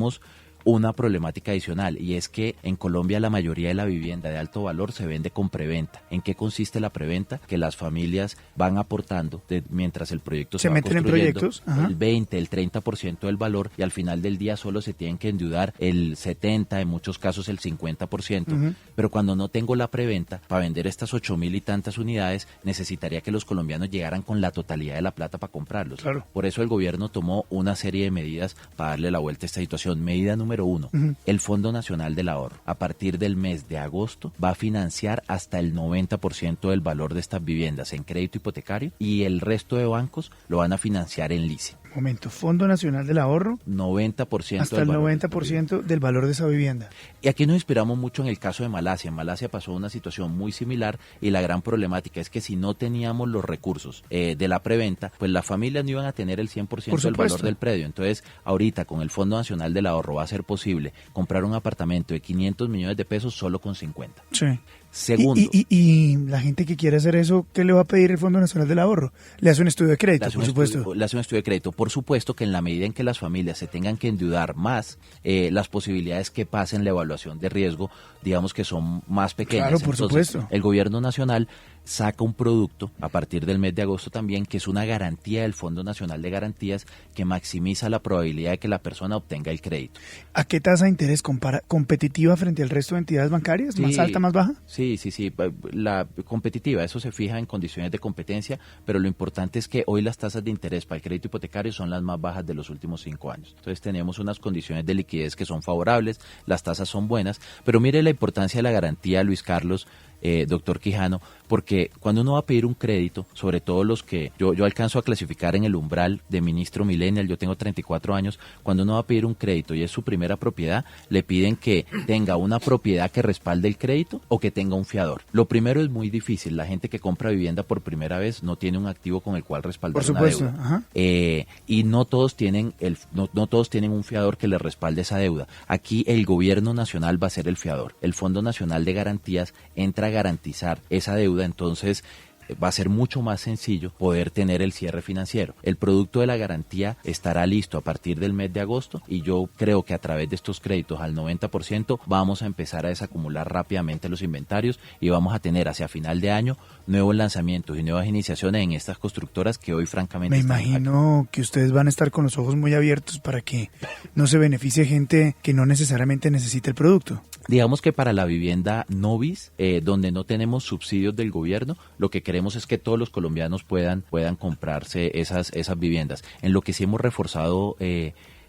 una problemática adicional, y es que en Colombia la mayoría de la vivienda de alto valor se vende con preventa. ¿En qué consiste la preventa? Que las familias van aportando mientras el proyecto se va meten construyendo, en proyectos, el 20, el 30% del valor, y al final del día solo se tienen que endeudar el 70%, en muchos casos el 50%. Pero cuando no tengo la preventa, para vender estas 8.000 y tantas unidades, necesitaría que los colombianos llegaran con la totalidad de la plata para comprarlos. Claro. Por eso el gobierno tomó una serie de medidas para darle la vuelta a esta situación. Medida número 1, el Fondo Nacional del Ahorro, a partir del mes de agosto, va a financiar hasta el 90% del valor de estas viviendas en crédito hipotecario, y el resto de bancos lo van a financiar en leasing. Momento, Fondo Nacional del Ahorro. 90% Hasta el 90% del valor de esa vivienda. Y aquí nos inspiramos mucho en el caso de Malasia. En Malasia pasó una situación muy similar y la gran problemática es que si no teníamos los recursos de la preventa, pues las familias no iban a tener el 100% del valor del predio. Entonces, ahorita con el Fondo Nacional del Ahorro va a ser posible comprar un apartamento de 500 millones de pesos solo con 50. Sí. Segundo. Y la gente que quiere hacer eso, ¿qué le va a pedir el Fondo Nacional del Ahorro? Le hace un estudio de crédito, por supuesto. Le hace un estudio de crédito. Por supuesto que en la medida en que las familias se tengan que endeudar más, las posibilidades que pasen la evaluación de riesgo, digamos que son más pequeñas. Claro, por supuesto. El gobierno nacional saca un producto a partir del mes de agosto también, que es una garantía del Fondo Nacional de Garantías que maximiza la probabilidad de que la persona obtenga el crédito. ¿A qué tasa de interés competitiva frente al resto de entidades bancarias? ¿Más alta, más baja? Sí. La competitiva, eso se fija en condiciones de competencia, pero lo importante es que hoy las tasas de interés para el crédito hipotecario son las más bajas de los últimos 5 años. Entonces tenemos unas condiciones de liquidez que son favorables, las tasas son buenas, pero mire la importancia de la garantía, Luis Carlos, doctor Quijano, porque cuando uno va a pedir un crédito, sobre todo los que yo alcanzo a clasificar en el umbral de ministro millennial, yo tengo 34 años, cuando uno va a pedir un crédito y es su primera propiedad, le piden que tenga una propiedad que respalde el crédito o que tenga un fiador. Lo primero es muy difícil, la gente que compra vivienda por primera vez no tiene un activo con el cual respaldar una deuda. Ajá. Y no todos tienen no todos tienen un fiador que les respalde esa deuda. Aquí el gobierno nacional va a ser el fiador. El Fondo Nacional de Garantías entra a garantizar esa deuda, entonces va a ser mucho más sencillo poder tener el cierre financiero. El producto de la garantía estará listo a partir del mes de agosto y yo creo que a través de estos créditos al 90% vamos a empezar a desacumular rápidamente los inventarios y vamos a tener hacia final de año nuevos lanzamientos y nuevas iniciaciones en estas constructoras que hoy francamente me imagino que ustedes van a estar con los ojos muy abiertos para que no se beneficie gente que no necesariamente necesita el producto. Digamos que para la vivienda novis, donde no tenemos subsidios del gobierno, lo que queremos es que todos los colombianos puedan comprarse esas viviendas. En lo que sí hemos reforzado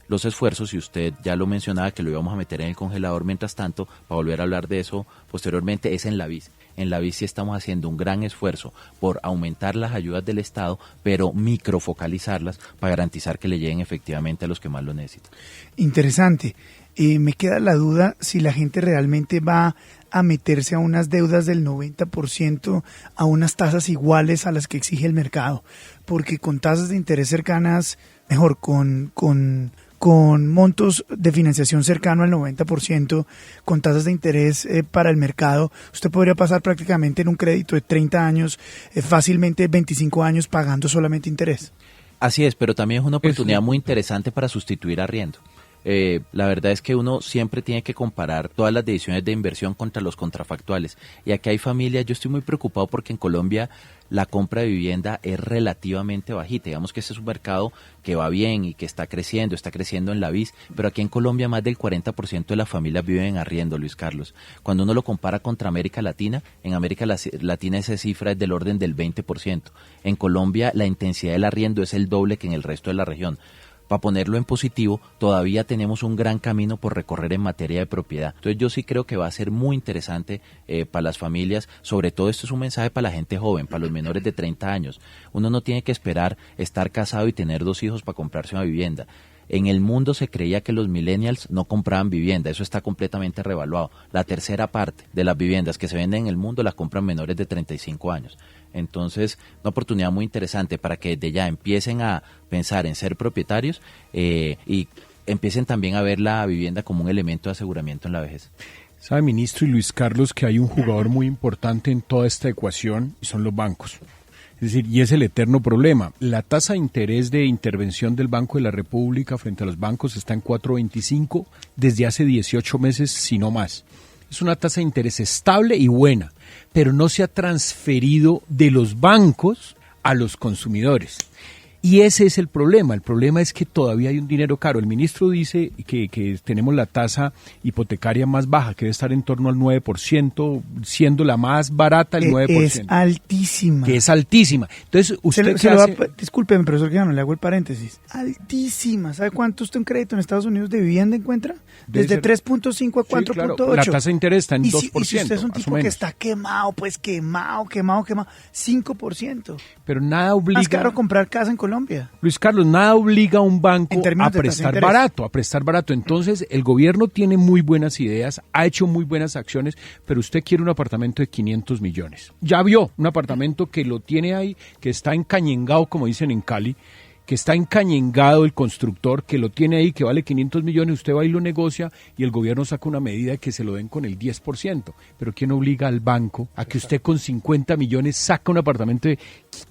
los esfuerzos, y usted ya lo mencionaba que lo íbamos a meter en el congelador mientras tanto, para volver a hablar de eso posteriormente, es en la BIS. En la BIS sí estamos haciendo un gran esfuerzo por aumentar las ayudas del Estado, pero microfocalizarlas para garantizar que le lleguen efectivamente a los que más lo necesitan. Interesante. Me queda la duda si la gente realmente va a meterse a unas deudas del 90% a unas tasas iguales a las que exige el mercado, porque con tasas de interés cercanas, mejor con montos de financiación cercano al 90%, con tasas de interés para el mercado, usted podría pasar prácticamente en un crédito de 30 años, fácilmente 25 años pagando solamente interés. Así es, pero también es una oportunidad muy interesante para sustituir arriendo. La verdad es que uno siempre tiene que comparar todas las decisiones de inversión contra los contrafactuales. Y aquí hay familias, yo estoy muy preocupado porque en Colombia la compra de vivienda es relativamente bajita. Digamos que ese es un mercado que va bien y que está creciendo en la BIS, pero aquí en Colombia más del 40% de las familias viven en arriendo, Luis Carlos. Cuando uno lo compara contra América Latina, en América Latina esa cifra es del orden del 20%. En Colombia la intensidad del arriendo es el doble que en el resto de la región. Para ponerlo en positivo, todavía tenemos un gran camino por recorrer en materia de propiedad. Entonces yo sí creo que va a ser muy interesante para las familias, sobre todo esto es un mensaje para la gente joven, para los menores de 30 años. Uno no tiene que esperar estar casado y tener 2 hijos para comprarse una vivienda. En el mundo se creía que los millennials no compraban vivienda, eso está completamente revaluado. La tercera parte de las viviendas que se venden en el mundo las compran menores de 35 años. Entonces, una oportunidad muy interesante para que desde ya empiecen a pensar en ser propietarios y empiecen también a ver la vivienda como un elemento de aseguramiento en la vejez. Sabe, ministro y Luis Carlos, que hay un jugador muy importante en toda esta ecuación y son los bancos. Es decir, y es el eterno problema. La tasa de interés de intervención del Banco de la República frente a los bancos está en 4.25 desde hace 18 meses, si no más. Es una tasa de interés estable y buena, pero no se ha transferido de los bancos a los consumidores. Y ese es el problema. El problema es que todavía hay un dinero caro. El ministro dice que tenemos la tasa hipotecaria más baja, que debe estar en torno al 9%, siendo la más barata el 9%. Es altísima. Que es altísima. Entonces, usted discúlpeme, profesor Quijano, le hago el paréntesis. Altísima. ¿Sabe cuánto usted un crédito en Estados Unidos de vivienda encuentra? Desde 3.5 a 4.8. Sí, claro. La tasa de interés está en 2%. Y si usted es un tipo que está quemado, pues quemado, 5%. Pero nada obliga. Más caro comprar casa en Colombia Colombia. Luis Carlos, nada obliga a un banco a prestar barato. Entonces, el gobierno tiene muy buenas ideas, ha hecho muy buenas acciones, pero usted quiere un apartamento de 500 millones. Ya vio un apartamento que lo tiene ahí, que está encañengado, como dicen en Cali, que está encañengado el constructor, que lo tiene ahí, que vale 500 millones, usted va y lo negocia y el gobierno saca una medida de que se lo den con el 10%. Pero ¿quién obliga al banco a que usted con 50 millones saca un apartamento de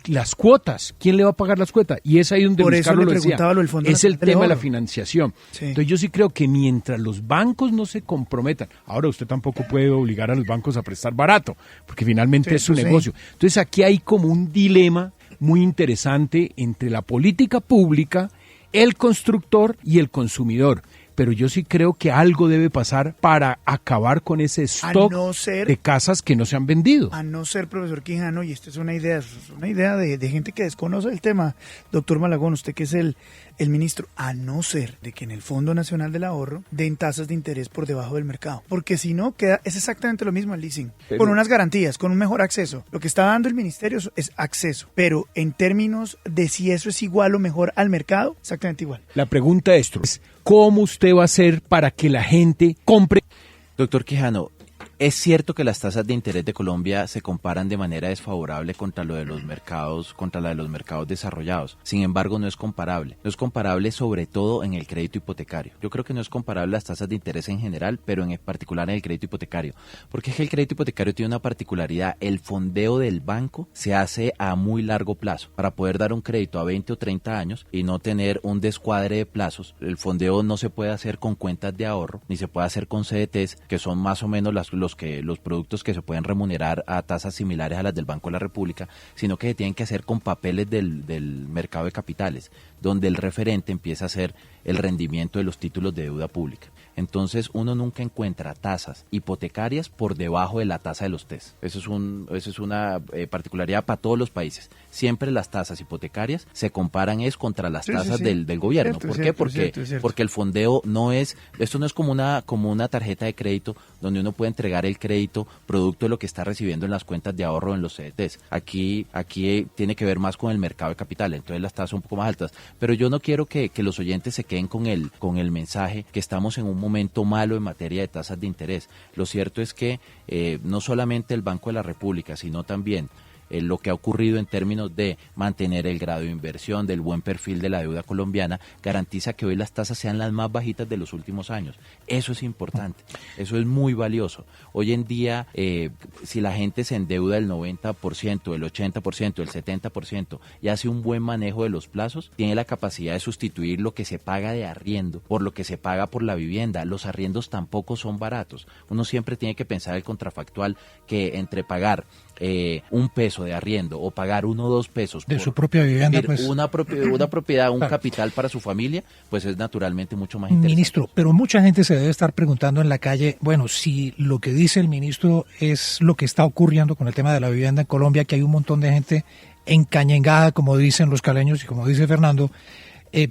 las cuotas? ¿Quién le va a pagar las cuotas? Y es ahí donde Luis Carlos lo decía, es el tema de la financiación. Sí. Entonces yo sí creo que mientras los bancos no se comprometan, ahora usted tampoco puede obligar a los bancos a prestar barato, porque finalmente es su negocio. Entonces aquí hay como un dilema muy interesante entre la política pública, el constructor y el consumidor. Pero yo sí creo que algo debe pasar para acabar con ese stock de casas que no se han vendido. A no ser, profesor Quijano, y esta es una idea de gente que desconoce el tema, doctor Malagón, usted que es el ministro, a no ser de que en el Fondo Nacional del Ahorro den tasas de interés por debajo del mercado. Porque si no, es exactamente lo mismo el leasing, con unas garantías, con un mejor acceso. Lo que está dando el ministerio es acceso, pero en términos de si eso es igual o mejor al mercado, exactamente igual. La pregunta es, ¿cómo usted va a hacer para que la gente compre? Doctor Quijano, es cierto que las tasas de interés de Colombia se comparan de manera desfavorable contra la de los mercados desarrollados. Sin embargo, no es comparable. No es comparable sobre todo en el crédito hipotecario. Yo creo que no es comparable las tasas de interés en general, pero en particular en el crédito hipotecario. Porque es que el crédito hipotecario tiene una particularidad. El fondeo del banco se hace a muy largo plazo. Para poder dar un crédito a 20 o 30 años y no tener un descuadre de plazos, el fondeo no se puede hacer con cuentas de ahorro, ni se puede hacer con CDTs, que son más o menos los productos que se pueden remunerar a tasas similares a las del Banco de la República, sino que se tienen que hacer con papeles del mercado de capitales, donde el referente empieza a ser el rendimiento de los títulos de deuda pública. Entonces uno nunca encuentra tasas hipotecarias por debajo de la tasa de los TES. Eso es una particularidad para todos los países. Siempre las tasas hipotecarias se comparan contra las tasas del gobierno. ¿Por qué? Porque el fondeo esto no es como una tarjeta de crédito donde uno puede entregar el crédito producto de lo que está recibiendo en las cuentas de ahorro en los CDTs. Aquí tiene que ver más con el mercado de capital, entonces las tasas son un poco más altas. Pero yo no quiero que los oyentes se queden con el mensaje que estamos en un momento malo en materia de tasas de interés. Lo cierto es que no solamente el Banco de la República, sino también lo que ha ocurrido en términos de mantener el grado de inversión, del buen perfil de la deuda colombiana, garantiza que hoy las tasas sean las más bajitas de los últimos años. Eso es importante, eso es muy valioso. Hoy en día, si la gente se endeuda el 90%, el 80%, el 70% y hace un buen manejo de los plazos, tiene la capacidad de sustituir lo que se paga de arriendo por lo que se paga por la vivienda. Los arriendos tampoco son baratos. Uno siempre tiene que pensar el contrafactual, que entre pagar un peso de arriendo o pagar 1 o 2 pesos de su propia vivienda, pues una propiedad, un capital para su familia, pues es naturalmente mucho más interesante. Ministro, pero mucha gente se debe estar preguntando en la calle, bueno, si lo que dice el ministro es lo que está ocurriendo con el tema de la vivienda en Colombia, que hay un montón de gente encañengada, como dicen los caleños y como dice Fernando,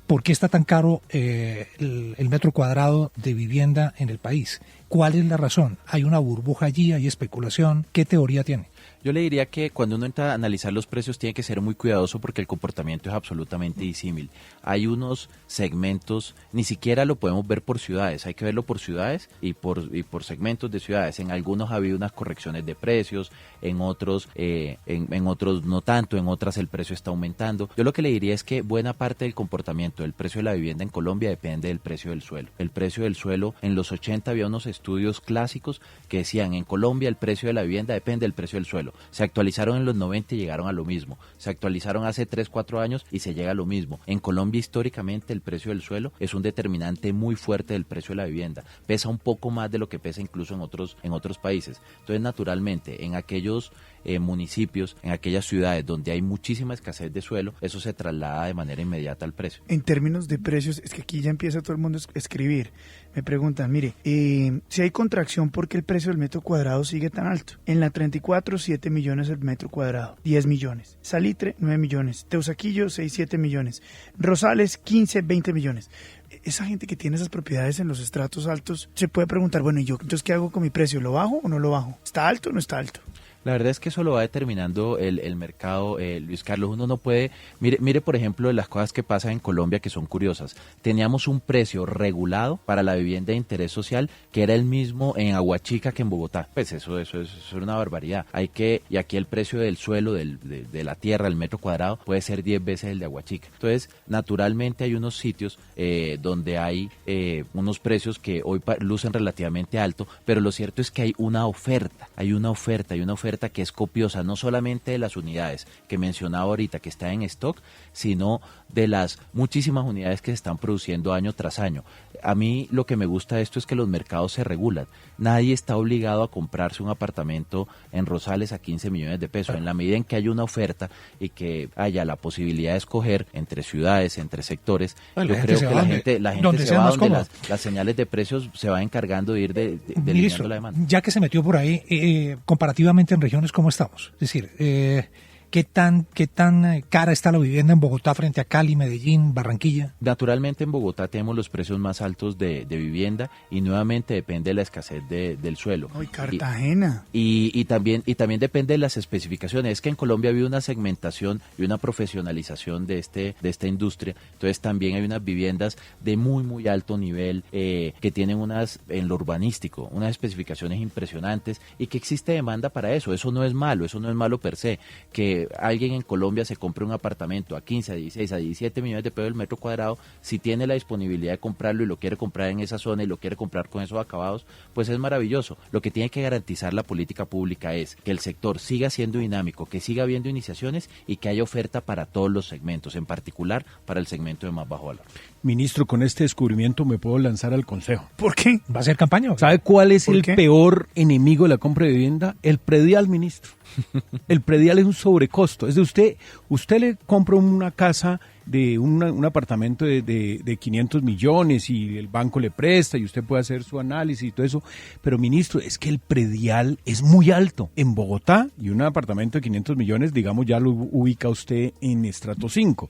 ¿por qué está tan caro el metro cuadrado de vivienda en el país? ¿Cuál es la razón? ¿Hay una burbuja allí? ¿Hay especulación? ¿Qué teoría tiene? Yo le diría que cuando uno entra a analizar los precios tiene que ser muy cuidadoso porque el comportamiento es absolutamente disímil. Hay unos segmentos, ni siquiera lo podemos ver por ciudades, hay que verlo por ciudades y por segmentos de ciudades. En algunos ha habido unas correcciones de precios, en otros no tanto, en otras el precio está aumentando. Yo lo que le diría es que buena parte del comportamiento del precio de la vivienda en Colombia depende del precio del suelo. El precio del suelo, en los 80 había unos estudios clásicos que decían en Colombia el precio de la vivienda depende del precio del suelo. Se actualizaron en los 90 y llegaron a lo mismo. Se actualizaron hace 3, 4 años y se llega a lo mismo. En Colombia históricamente el precio del suelo es un determinante muy fuerte del precio de la vivienda. Pesa un poco más de lo que pesa incluso en otros países. Entonces, naturalmente, en aquellos municipios, en aquellas ciudades donde hay muchísima escasez de suelo, eso se traslada de manera inmediata al precio. En términos de precios, es que aquí ya empieza todo el mundo a escribir. Me preguntan, mire, si hay contracción, ¿por qué el precio del metro cuadrado sigue tan alto? En la 34, 7 millones el metro cuadrado, 10 millones. Salitre, 9 millones. Teusaquillo, 6, 7 millones. Rosales, 15, 20 millones. Esa gente que tiene esas propiedades en los estratos altos se puede preguntar, bueno, ¿y yo entonces qué hago con mi precio? ¿Lo bajo o no lo bajo? ¿Está alto o no está alto? La verdad es que eso lo va determinando el mercado, Luis Carlos. Uno no puede, mire por ejemplo las cosas que pasan en Colombia que son curiosas. Teníamos un precio regulado para la vivienda de interés social que era el mismo en Aguachica que en Bogotá. Pues eso es una barbaridad. Y aquí el precio del suelo, de la tierra, el metro cuadrado, puede ser 10 veces el de Aguachica. Entonces, naturalmente hay unos sitios donde hay unos precios que hoy lucen relativamente alto, pero lo cierto es que hay una oferta que es copiosa, no solamente de las unidades que mencionaba ahorita que está en stock, sino de las muchísimas unidades que se están produciendo año tras año. A mí lo que me gusta de esto es que los mercados se regulan. Nadie está obligado a comprarse un apartamento en Rosales a 15 millones de pesos. En la medida en que haya una oferta y que haya la posibilidad de escoger entre ciudades, entre sectores, yo creo que la gente se va donde las señales de precios se van encargando de ir delineando la demanda. Ya que se metió por ahí, comparativamente en regiones, ¿cómo estamos? Es decir, ¿qué tan cara está la vivienda en Bogotá frente a Cali, Medellín, Barranquilla? Naturalmente en Bogotá tenemos los precios más altos de vivienda y nuevamente depende de la escasez del suelo. ¡Ay, Cartagena! Y también depende de las especificaciones. Es que en Colombia ha habido una segmentación y una profesionalización de esta industria. Entonces también hay unas viviendas de muy, muy alto nivel que tienen en lo urbanístico, unas especificaciones impresionantes y que existe demanda para eso. Eso no es malo per se. Que alguien en Colombia se compre un apartamento a 15, a 16, a 17 millones de pesos el metro cuadrado, si tiene la disponibilidad de comprarlo y lo quiere comprar en esa zona y lo quiere comprar con esos acabados, pues es maravilloso. Lo que tiene que garantizar la política pública es que el sector siga siendo dinámico, que siga habiendo iniciaciones y que haya oferta para todos los segmentos, en particular para el segmento de más bajo valor. Ministro, con este descubrimiento me puedo lanzar al consejo. ¿Por qué? ¿Va a ser campaña? ¿Sabe cuál es el peor enemigo de la compra de vivienda? El predial, ministro. El predial es un sobrecosto. Es de usted le compra una casa de un apartamento de 500 millones y el banco le presta y usted puede hacer su análisis y todo eso. Pero, ministro, es que el predial es muy alto. En Bogotá, y un apartamento de 500 millones, digamos, ya lo ubica usted en estrato 5.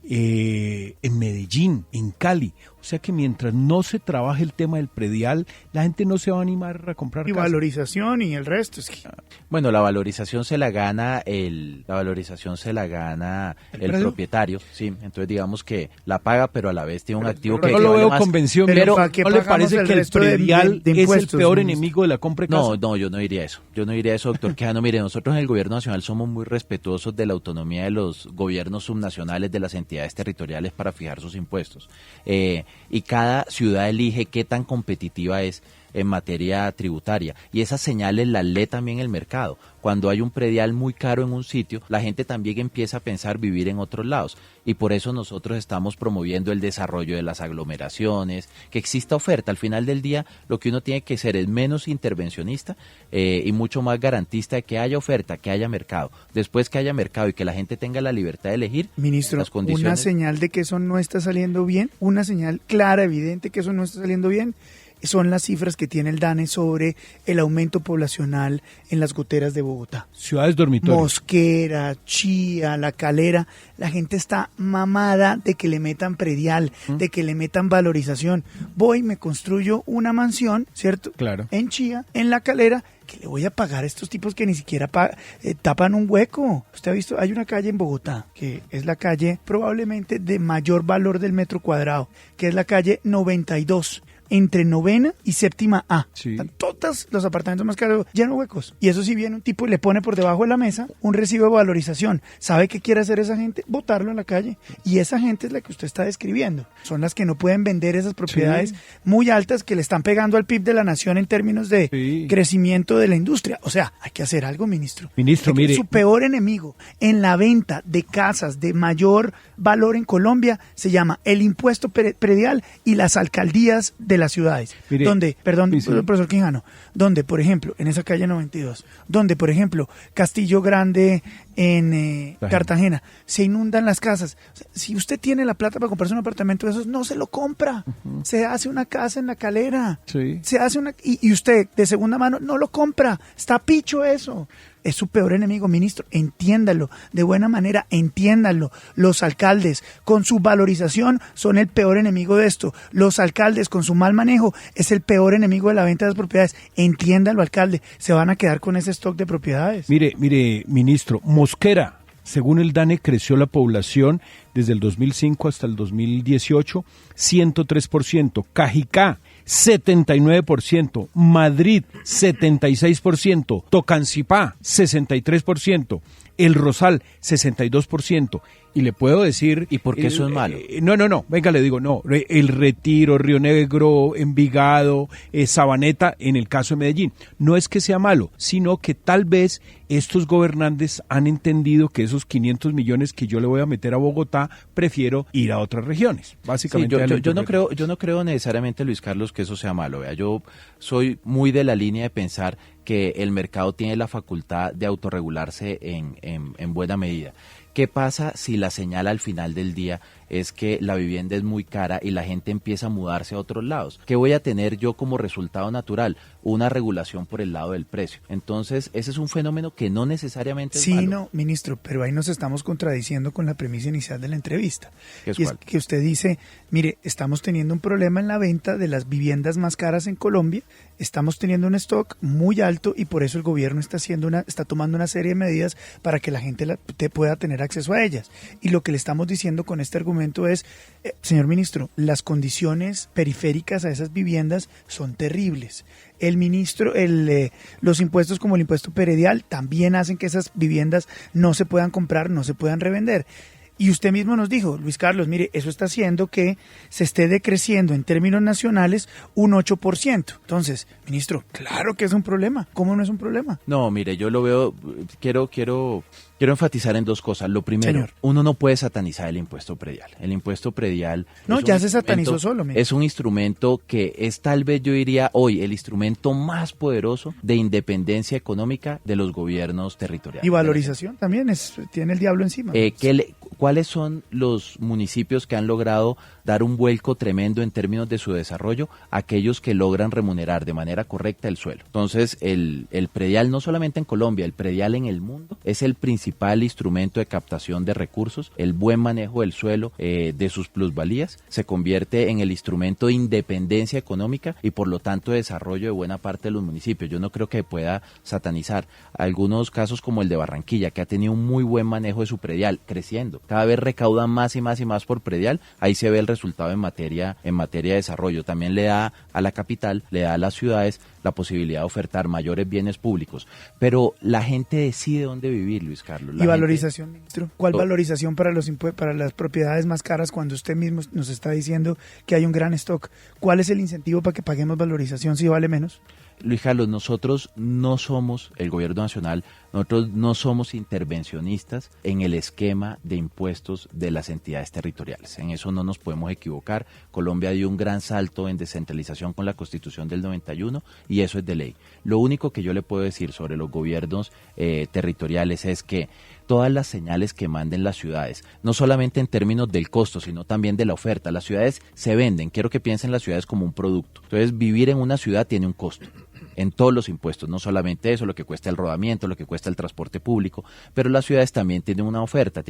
En Medellín, en Cali. O sea que mientras no se trabaje el tema del predial, la gente no se va a animar a comprar y casa. Valorización y el resto. Es que... Bueno, la valorización se la gana el propietario, sí. Entonces digamos que la paga, pero a la vez tiene un activo que... No lo veo convención, pero ¿no le parece que el predial de es el peor enemigo de la compra de casa? No, yo no diría eso. Doctor Quijano. Mire, nosotros en el gobierno nacional somos muy respetuosos de la autonomía de los gobiernos subnacionales, de las entidades territoriales para fijar sus impuestos. Y cada ciudad elige qué tan competitiva es en materia tributaria, y esas señales las lee también el mercado. Cuando hay un predial muy caro en un sitio, la gente también empieza a pensar vivir en otros lados, y por eso nosotros estamos promoviendo el desarrollo de las aglomeraciones, que exista oferta. Al final del día, lo que uno tiene que ser es menos intervencionista y mucho más garantista de que haya oferta, que haya mercado. Después que haya mercado y que la gente tenga la libertad de elegir, ministro, las condiciones... una señal de que eso no está saliendo bien, una señal clara, evidente que eso no está saliendo bien, son las cifras que tiene el DANE sobre el aumento poblacional en las goteras de Bogotá. Ciudades dormitorios. Mosquera, Chía, La Calera. La gente está mamada de que le metan predial, de que le metan valorización. Voy, me construyo una mansión, ¿cierto? Claro. En Chía, en La Calera, que le voy a pagar a estos tipos que ni siquiera tapan un hueco. Usted ha visto, hay una calle en Bogotá, que es la calle probablemente de mayor valor del metro cuadrado, que es la calle 92. Entre novena y séptima A. Sí. Están todos los apartamentos más caros llenos de huecos. Y eso sí viene un tipo y le pone por debajo de la mesa un recibo de valorización. ¿Sabe qué quiere hacer esa gente? Botarlo en la calle. Y esa gente es la que usted está describiendo. Son las que no pueden vender esas propiedades muy altas que le están pegando al PIB de la nación en términos de crecimiento de la industria. O sea, hay que hacer algo, ministro. Ministro, mire. Su peor enemigo en la venta de casas de mayor valor en Colombia se llama el impuesto predial y las alcaldías de las ciudades. Mire, donde, profesor Quijano, donde, por ejemplo, en esa calle 92, donde, por ejemplo, Castillo Grande en Cartagena, se inundan las casas. O sea, si usted tiene la plata para comprarse un apartamento de esos, no se lo compra. Se hace una casa en La Calera. Sí. Se hace y usted, de segunda mano, no lo compra. Está picho eso. es su peor enemigo, ministro. Entiéndalo, de buena manera, entiéndanlo. Los alcaldes, con su valorización, son el peor enemigo de esto. Los alcaldes, con su mal manejo, es el peor enemigo de la venta de las propiedades. Entiéndalo, alcalde. Se van a quedar con ese stock de propiedades. Mire, ministro, Mosquera, según el DANE, creció la población desde el 2005 hasta el 2018, 103%. Cajicá, 79%, Madrid 76%, Tocancipá 63%, El Rosal 62%. Y le puedo decir... ¿Y por qué eso es malo? No, venga, le digo, no. El Retiro, Río Negro, Envigado, Sabaneta, en el caso de Medellín. No es que sea malo, sino que tal vez estos gobernantes han entendido que esos 500 millones que yo le voy a meter a Bogotá, prefiero ir a otras regiones. Básicamente. Sí, yo no creo necesariamente, Luis Carlos, que eso sea malo. Vea, yo soy muy de la línea de pensar que el mercado tiene la facultad de autorregularse en buena medida. ¿Qué pasa si la señal al final del día es que la vivienda es muy cara y la gente empieza a mudarse a otros lados? ¿Qué voy a tener yo como resultado natural? Una regulación por el lado del precio. Entonces, ese es un fenómeno que no necesariamente es malo. Sí, no, ministro, pero ahí nos estamos contradiciendo con la premisa inicial de la entrevista. ¿Qué es y cuál? es que usted dice, mire, estamos teniendo un problema en la venta de las viviendas más caras en Colombia, estamos teniendo un stock muy alto y por eso el gobierno está tomando una serie de medidas para que la gente pueda tener acceso a ellas. Y lo que le estamos diciendo con este argumento es, señor ministro, las condiciones periféricas a esas viviendas son terribles. Los impuestos como el impuesto predial también hacen que esas viviendas no se puedan comprar, no se puedan revender. Y usted mismo nos dijo, Luis Carlos, mire, eso está haciendo que se esté decreciendo en términos nacionales un 8%. Entonces, ministro, claro que es un problema. ¿Cómo no es un problema? No, mire, yo lo veo, quiero enfatizar en dos cosas. Lo primero, Señor, uno no puede satanizar el impuesto predial. El impuesto predial... No, ya se satanizó solo. Mire. Es un instrumento que es, tal vez yo diría hoy, el instrumento más poderoso de independencia económica de los gobiernos territoriales. Y valorización también, tiene el diablo encima. ¿Cuáles son los municipios que han logrado dar un vuelco tremendo en términos de su desarrollo? Aquellos que logran remunerar de manera correcta el suelo. Entonces, el predial, no solamente en Colombia, el predial en el mundo, es el principal instrumento de captación de recursos. El buen manejo del suelo, de sus plusvalías, se convierte en el instrumento de independencia económica y por lo tanto de desarrollo de buena parte de los municipios. Yo no creo que pueda satanizar algunos casos como el de Barranquilla, que ha tenido un muy buen manejo de su predial, creciendo. Cada vez recauda más y más y más por predial. Ahí se ve el resultado en materia de desarrollo. También le da a la capital, le da a las ciudades la posibilidad de ofertar mayores bienes públicos. Pero la gente decide dónde vivir, Luis Carlos. ¿Y valorización, ministro? ¿Cuál valorización para las propiedades más caras cuando usted mismo nos está diciendo que hay un gran stock? ¿Cuál es el incentivo para que paguemos valorización si vale menos? Luis Carlos, nosotros no somos, el gobierno nacional, nosotros no somos intervencionistas en el esquema de impuestos de las entidades territoriales. En eso no nos podemos equivocar. Colombia dio un gran salto en descentralización con la Constitución del 91 y eso es de ley. Lo único que yo le puedo decir sobre los gobiernos territoriales es que todas las señales que manden las ciudades, no solamente en términos del costo, sino también de la oferta. Las ciudades se venden, quiero que piensen las ciudades como un producto. Entonces, vivir en una ciudad tiene un costo. En todos los impuestos, no solamente eso, lo que cuesta el rodamiento, lo que cuesta el transporte público, pero las ciudades también tienen una oferta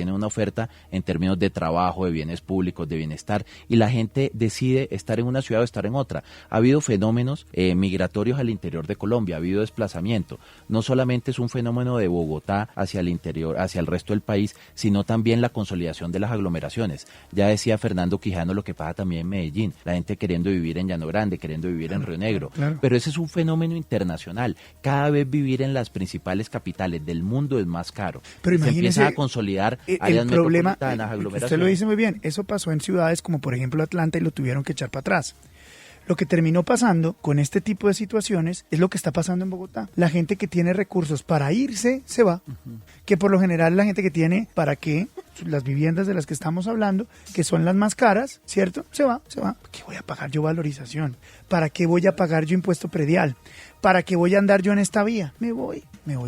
en términos de trabajo, de bienes públicos, de bienestar, y la gente decide estar en una ciudad o estar en otra. Ha habido fenómenos migratorios al interior de Colombia, ha habido desplazamiento. No solamente es un fenómeno de Bogotá hacia el interior, hacia el resto del país, sino también la consolidación de las aglomeraciones. Ya decía Fernando Quijano lo que pasa también en Medellín, la gente queriendo vivir en Llano Grande, queriendo vivir en Río Negro, pero ese es un fenómeno internacional. Cada vez vivir en las principales capitales del mundo es más caro. Pero se empieza a consolidar áreas metropolitanas, aglomeraciones. Usted lo dice muy bien, eso pasó en ciudades como por ejemplo Atlanta y lo tuvieron que echar para atrás. Lo que terminó pasando con este tipo de situaciones es lo que está pasando en Bogotá. La gente que tiene recursos para irse, se va. Que por lo general la gente que tiene para qué, las viviendas de las que estamos hablando, que son las más caras, ¿cierto? Se va. ¿Para qué voy a pagar yo valorización? ¿Para qué voy a pagar yo impuesto predial? ¿Para qué voy a andar yo en esta vía? Me voy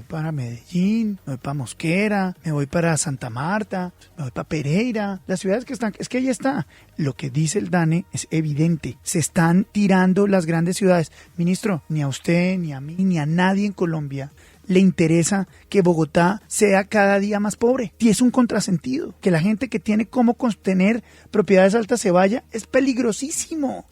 para Medellín, me voy para Mosquera, me voy para Santa Marta, me voy para Pereira, las ciudades que están, es que ahí está. Lo que dice el DANE es evidente, se están tirando las grandes ciudades. Ministro, ni a usted, ni a mí, ni a nadie en Colombia le interesa que Bogotá sea cada día más pobre. Y es un contrasentido. Que la gente que tiene cómo tener propiedades altas se vaya es peligrosísimo.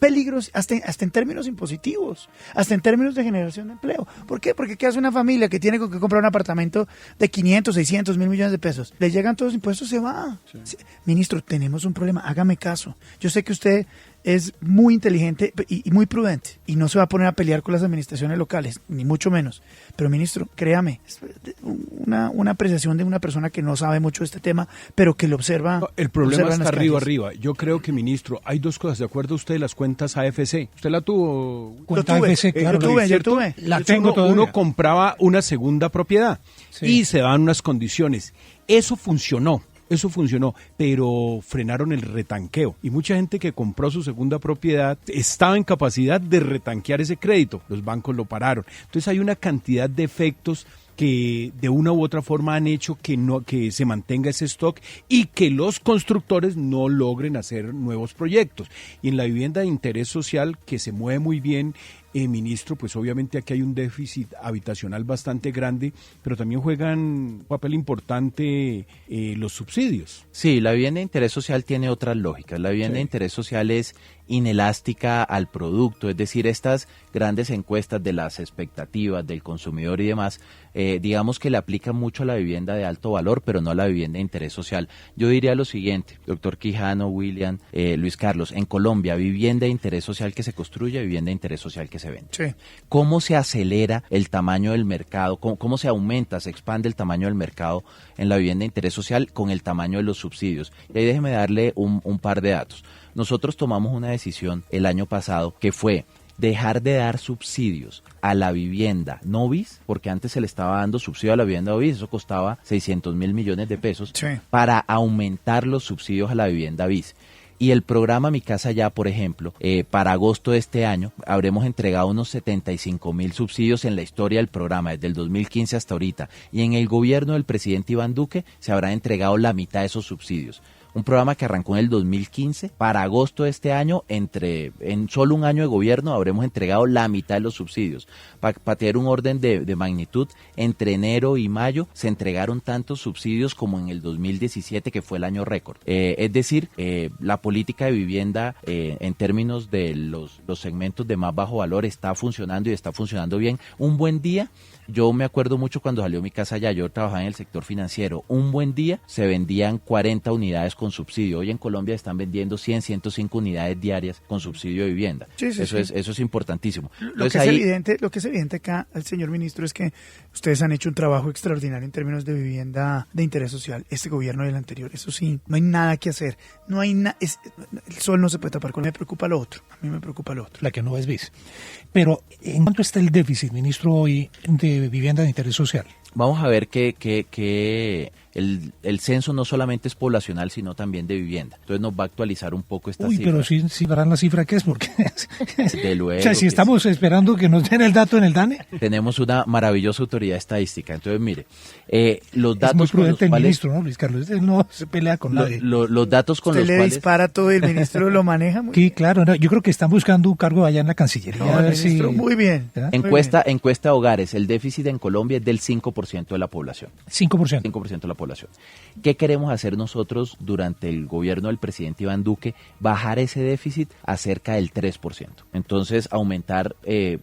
Hasta en términos impositivos, hasta en términos de generación de empleo. ¿Por qué? Porque ¿qué hace una familia que tiene que comprar un apartamento de 500, 600, 1.000 millones de pesos? Le llegan todos los impuestos, se va. Sí. Ministro, tenemos un problema, hágame caso. Yo sé que usted es muy inteligente y muy prudente y no se va a poner a pelear con las administraciones locales, ni mucho menos. Pero, ministro, créame, es una apreciación de una persona que no sabe mucho de este tema, pero que lo observa. No, el problema está arriba. Yo creo que, ministro, hay dos cosas. ¿De acuerdo usted de las cuentas AFC? ¿Usted la tuvo? Cuenta AFC, claro. Yo tuve. La tengo todavía. Uno compraba una segunda propiedad y se daban unas condiciones. Eso funcionó, pero frenaron el retanqueo. Y mucha gente que compró su segunda propiedad estaba en capacidad de retanquear ese crédito. Los bancos lo pararon. Entonces hay una cantidad de efectos que de una u otra forma han hecho que se mantenga ese stock y que los constructores no logren hacer nuevos proyectos. Y en la vivienda de interés social, que se mueve muy bien, ministro, pues obviamente aquí hay un déficit habitacional bastante grande, pero también juegan un papel importante los subsidios. Sí, la vivienda de interés social tiene otras lógicas. La vivienda de interés social es inelástica al producto, es decir, estas grandes encuestas de las expectativas del consumidor y demás, digamos que le aplican mucho a la vivienda de alto valor, pero no a la vivienda de interés social. Yo diría lo siguiente, doctor Quijano, William, Luis Carlos, en Colombia, vivienda de interés social que se construye, vivienda de interés social que se vende. Sí. ¿Cómo se acelera el tamaño del mercado? ¿Cómo se aumenta, se expande el tamaño del mercado en la vivienda de interés social con el tamaño de los subsidios? Y ahí déjeme darle un par de datos. Nosotros tomamos una decisión el año pasado que fue dejar de dar subsidios a la vivienda no bis, porque antes se le estaba dando subsidio a la vivienda no bis, eso costaba 600.000 millones de pesos, para aumentar los subsidios a la vivienda bis. Y el programa Mi Casa Ya, por ejemplo, para agosto de este año, habremos entregado unos 75.000 subsidios en la historia del programa, desde el 2015 hasta ahorita. Y en el gobierno del presidente Iván Duque se habrá entregado la mitad de esos subsidios. Un programa que arrancó en el 2015, para agosto de este año, en solo un año de gobierno habremos entregado la mitad de los subsidios. Para tener un orden de magnitud, entre enero y mayo se entregaron tantos subsidios como en el 2017, que fue el año récord. Es decir, la política de vivienda en términos de los segmentos de más bajo valor está funcionando y está funcionando bien. Un buen día, yo me acuerdo mucho cuando salió Mi Casa Ya, yo trabajaba en el sector financiero, un buen día se vendían 40 unidades con subsidio. Hoy en Colombia están vendiendo 100, 105 unidades diarias con subsidio de vivienda. Eso es importantísimo. Lo que es evidente acá, al señor ministro, es que ustedes han hecho un trabajo extraordinario en términos de vivienda de interés social, este gobierno y el anterior. Eso sí, no hay nada que hacer. No hay el sol no se puede tapar con. Me preocupa lo otro. A mí me preocupa lo otro. La que no es bis. Pero, ¿en cuánto está el déficit, ministro, hoy de vivienda de interés social? Vamos a ver que el censo no solamente es poblacional, sino también de vivienda. Entonces nos va a actualizar un poco esta cifra. Pero sí verán la cifra que es, porque de luego, o sea, si estamos esperando que nos den el dato en el DANE. Tenemos una maravillosa autoridad estadística. Entonces, mire, los datos es muy prudente con los cuales, el ministro, ¿no, Luis Carlos? Él no se pelea con nadie. Los datos con Usted los le cuales... dispara todo y el ministro lo maneja muy bien. Sí, claro. No, yo creo que están buscando un cargo allá en la Cancillería. No, ministro, muy bien. Encuesta de hogares. El déficit en Colombia es del 5% de la población. 5%. 5% de la población. ¿Qué queremos hacer nosotros durante el gobierno del presidente Iván Duque? Bajar ese déficit a cerca del 3%. Entonces, aumentar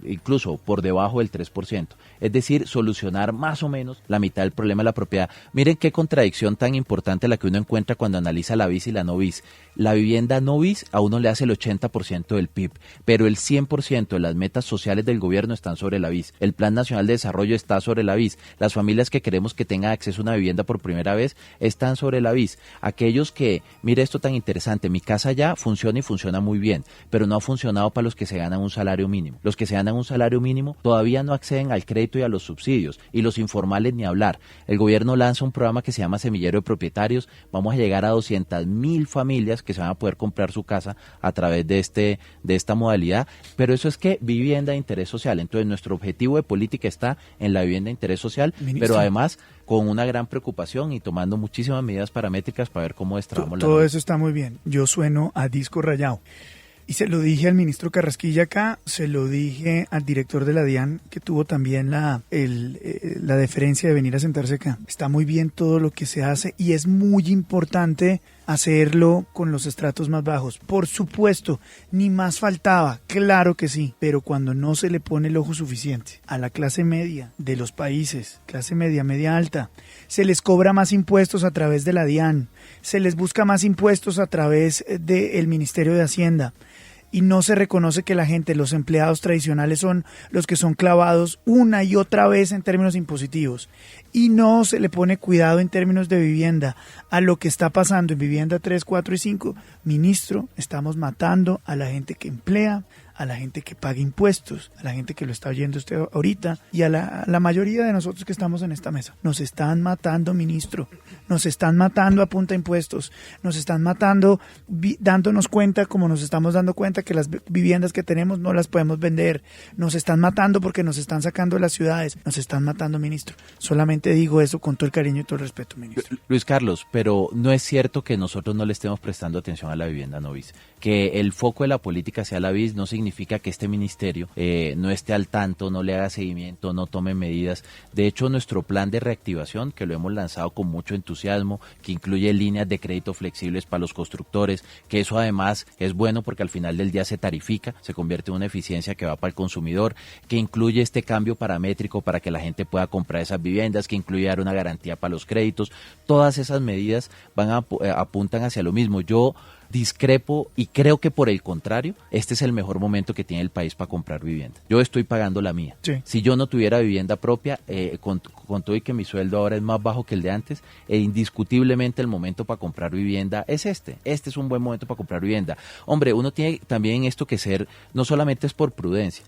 incluso por debajo del 3%. Es decir, solucionar más o menos la mitad del problema de la propiedad. Miren qué contradicción tan importante la que uno encuentra cuando analiza la bis y la no bis. La vivienda no bis a uno le hace el 80% del PIB, pero el 100% de las metas sociales del gobierno están sobre la bis. El Plan Nacional de Desarrollo está sobre la bis. Las familias que queremos que tengan acceso a una vivienda por primera vez están sobre la bis. Aquellos que, mire esto tan interesante, Mi Casa Ya funciona y funciona muy bien, pero no ha funcionado para los que se ganan un salario mínimo. Los que se ganan un salario mínimo todavía no acceden al crédito y a los subsidios, y los informales ni hablar. El gobierno lanza un programa que se llama Semillero de Propietarios. Vamos a llegar a 200.000 familias que se van a poder comprar su casa a través de esta modalidad, pero eso es que vivienda de interés social. Entonces nuestro objetivo de política está en la vivienda de interés social, pero además con una gran preocupación y tomando muchísimas medidas paramétricas para ver cómo destrabamos la Todo eso está muy bien. Yo sueno a disco rayado. Y se lo dije al ministro Carrasquilla acá, se lo dije al director de la DIAN, que tuvo también la deferencia de venir a sentarse acá. Está muy bien todo lo que se hace y es muy importante hacerlo con los estratos más bajos. Por supuesto, ni más faltaba, claro que sí, pero cuando no se le pone el ojo suficiente a la clase media de los países, clase media, media alta, se les cobra más impuestos a través de la DIAN, se les busca más impuestos a través del Ministerio de Hacienda, y no se reconoce que la gente, los empleados tradicionales son los que son clavados una y otra vez en términos impositivos, y no se le pone cuidado en términos de vivienda a lo que está pasando en vivienda 3, 4 y 5. Ministro, estamos matando a la gente que emplea, a la gente que paga impuestos, a la gente que lo está oyendo usted ahorita y a la mayoría de nosotros que estamos en esta mesa. Nos están matando, ministro, nos están matando a punta de impuestos, nos están matando dándonos cuenta, como nos estamos dando cuenta, que las viviendas que tenemos no las podemos vender, nos están matando porque nos están sacando de las ciudades, nos están matando, ministro. Solamente digo eso con todo el cariño y todo el respeto, ministro. Luis Carlos, pero no es cierto que nosotros no le estemos prestando atención a la vivienda, ¿no, Vice? Que el foco de la política sea la BIS no significa que este ministerio no esté al tanto, no le haga seguimiento, no tome medidas. De hecho, nuestro plan de reactivación, que lo hemos lanzado con mucho entusiasmo, que incluye líneas de crédito flexibles para los constructores, que eso además es bueno porque al final del día se tarifica, se convierte en una eficiencia que va para el consumidor, que incluye este cambio paramétrico para que la gente pueda comprar esas viviendas, que incluye dar una garantía para los créditos. Todas esas medidas apuntan hacia lo mismo. Yo discrepo y creo que por el contrario, este es el mejor momento que tiene el país para comprar vivienda. Yo estoy pagando la mía. Sí. Si yo no tuviera vivienda propia, con todo y que mi sueldo ahora es más bajo que el de antes, indiscutiblemente el momento para comprar vivienda es este. Este es un buen momento para comprar vivienda. Hombre, uno tiene también esto que ser, no solamente es por prudencia,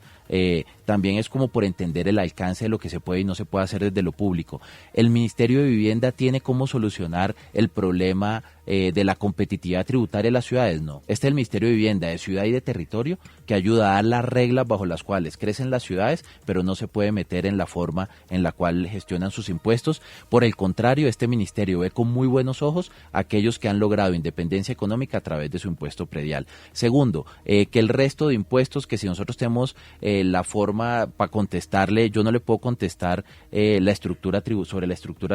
también es como por entender el alcance de lo que se puede y no se puede hacer desde lo público. El Ministerio de Vivienda tiene cómo solucionar el problema de la competitividad tributaria de las ciudades, no. Este es el Ministerio de Vivienda de Ciudad y de Territorio que ayuda a dar las reglas bajo las cuales crecen las ciudades, pero no se puede meter en la forma en la cual gestionan sus impuestos. Por el contrario, este ministerio ve con muy buenos ojos a aquellos que han logrado independencia económica a través de su impuesto predial. Segundo, que el resto de impuestos, que si nosotros tenemos la forma para contestarle, yo no le puedo contestar sobre la estructura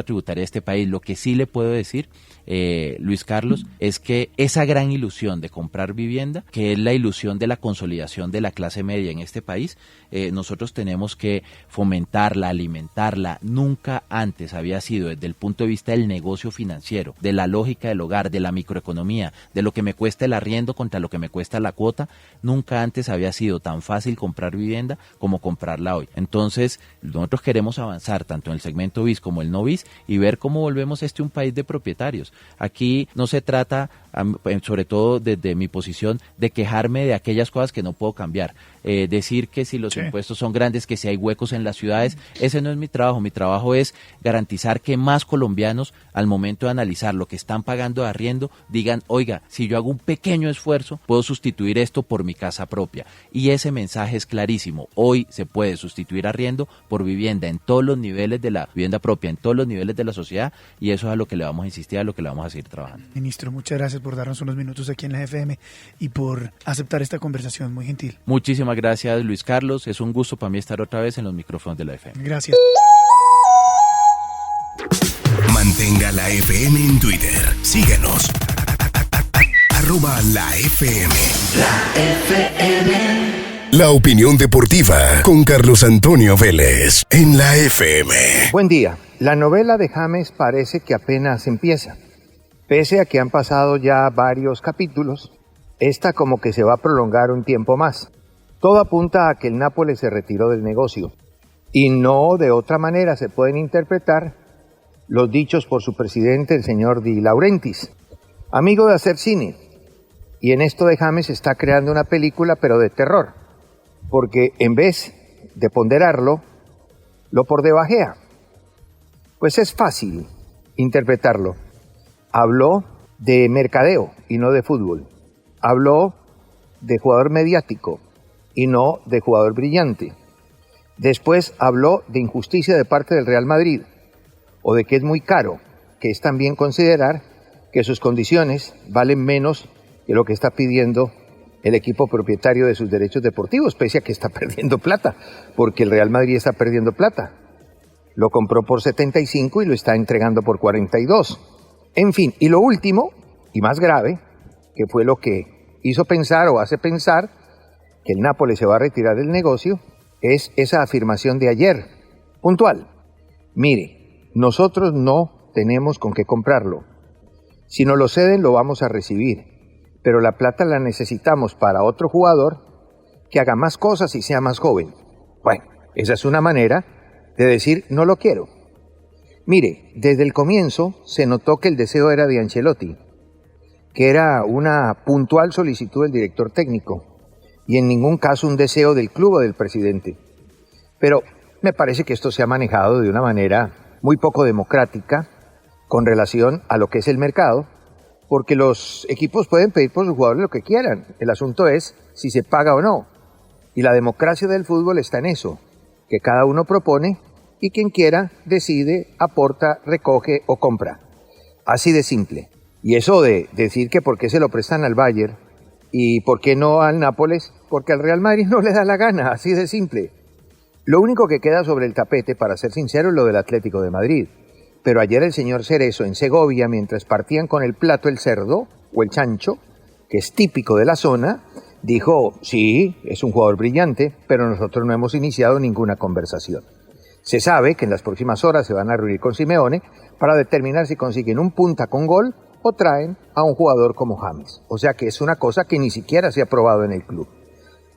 tributaria de este país. Lo que sí le puedo decir, Luis Carlos, es que esa gran ilusión de comprar vivienda, que es la ilusión de la consolidación de la clase media en este país, nosotros tenemos que fomentarla, alimentarla. Nunca antes había sido, desde el punto de vista del negocio financiero, de la lógica del hogar, de la microeconomía, de lo que me cuesta el arriendo contra lo que me cuesta la cuota, nunca antes había sido tan fácil comprar vivienda como comprarla hoy. Entonces, nosotros queremos avanzar tanto en el segmento BIS como el no BIS y ver cómo volvemos un país de propietarios. Aquí no se trata, sobre todo desde mi posición, de quejarme de aquellas cosas que no puedo cambiar. Decir que si los impuestos son grandes, que si hay huecos en las ciudades, ese no es mi trabajo. Mi trabajo es garantizar que más colombianos, al momento de analizar lo que están pagando de arriendo, digan, oiga, si yo hago un pequeño esfuerzo, puedo sustituir esto por mi casa propia. Y ese mensaje es clarísimo. Hoy se puede sustituir arriendo por vivienda en todos los niveles de la vivienda propia, en todos los niveles de la sociedad, y eso es a lo que le vamos a insistir, a lo que le vamos a seguir trabajando. Ministro, muchas gracias por darnos unos minutos aquí en la FM y por aceptar esta conversación, muy gentil. Muchísimas gracias, Luis Carlos. Es un gusto para mí estar otra vez en los micrófonos de la FM. Gracias. Mantenga la FM en Twitter. Síguenos. @la FM. La FM. La opinión deportiva con Carlos Antonio Vélez en la FM. Buen día. La novela de James parece que apenas empieza. Pese a que han pasado ya varios capítulos, esta como que se va a prolongar un tiempo más. Todo apunta a que el Nápoles se retiró del negocio. Y no de otra manera se pueden interpretar los dichos por su presidente, el señor Di Laurentiis, amigo de hacer cine. Y en esto de James está creando una película, pero de terror. Porque en vez de ponderarlo, lo por debajea. Pues es fácil interpretarlo. Habló de mercadeo y no de fútbol. Habló de jugador mediático y no de jugador brillante. Después habló de injusticia de parte del Real Madrid o de que es muy caro, que es también considerar que sus condiciones valen menos que lo que está pidiendo el equipo propietario de sus derechos deportivos, pese a que está perdiendo plata, porque el Real Madrid está perdiendo plata. Lo compró por 75 y lo está entregando por 42. En fin, y lo último, y más grave, que fue lo que hizo pensar o hace pensar que el Nápoles se va a retirar del negocio, es esa afirmación de ayer, puntual. Mire, nosotros no tenemos con qué comprarlo. Si nos lo ceden, lo vamos a recibir, pero la plata la necesitamos para otro jugador que haga más cosas y sea más joven. Bueno, esa es una manera de decir no lo quiero. Mire, desde el comienzo se notó que el deseo era de Ancelotti, que era una puntual solicitud del director técnico y en ningún caso un deseo del club o del presidente. Pero me parece que esto se ha manejado de una manera muy poco democrática con relación a lo que es el mercado, porque los equipos pueden pedir por sus jugadores lo que quieran. El asunto es si se paga o no. Y la democracia del fútbol está en eso, que cada uno propone y quien quiera decide, aporta, recoge o compra. Así de simple. Y eso de decir que por qué se lo prestan al Bayern y por qué no al Nápoles, porque al Real Madrid no le da la gana, así de simple. Lo único que queda sobre el tapete, para ser sincero, es lo del Atlético de Madrid. Pero ayer el señor Cerezo en Segovia, mientras partían con el plato el cerdo o el chancho, que es típico de la zona, dijo, sí, es un jugador brillante, pero nosotros no hemos iniciado ninguna conversación. Se sabe que en las próximas horas se van a reunir con Simeone para determinar si consiguen un punta con gol o traen a un jugador como James. O sea que es una cosa que ni siquiera se ha probado en el club.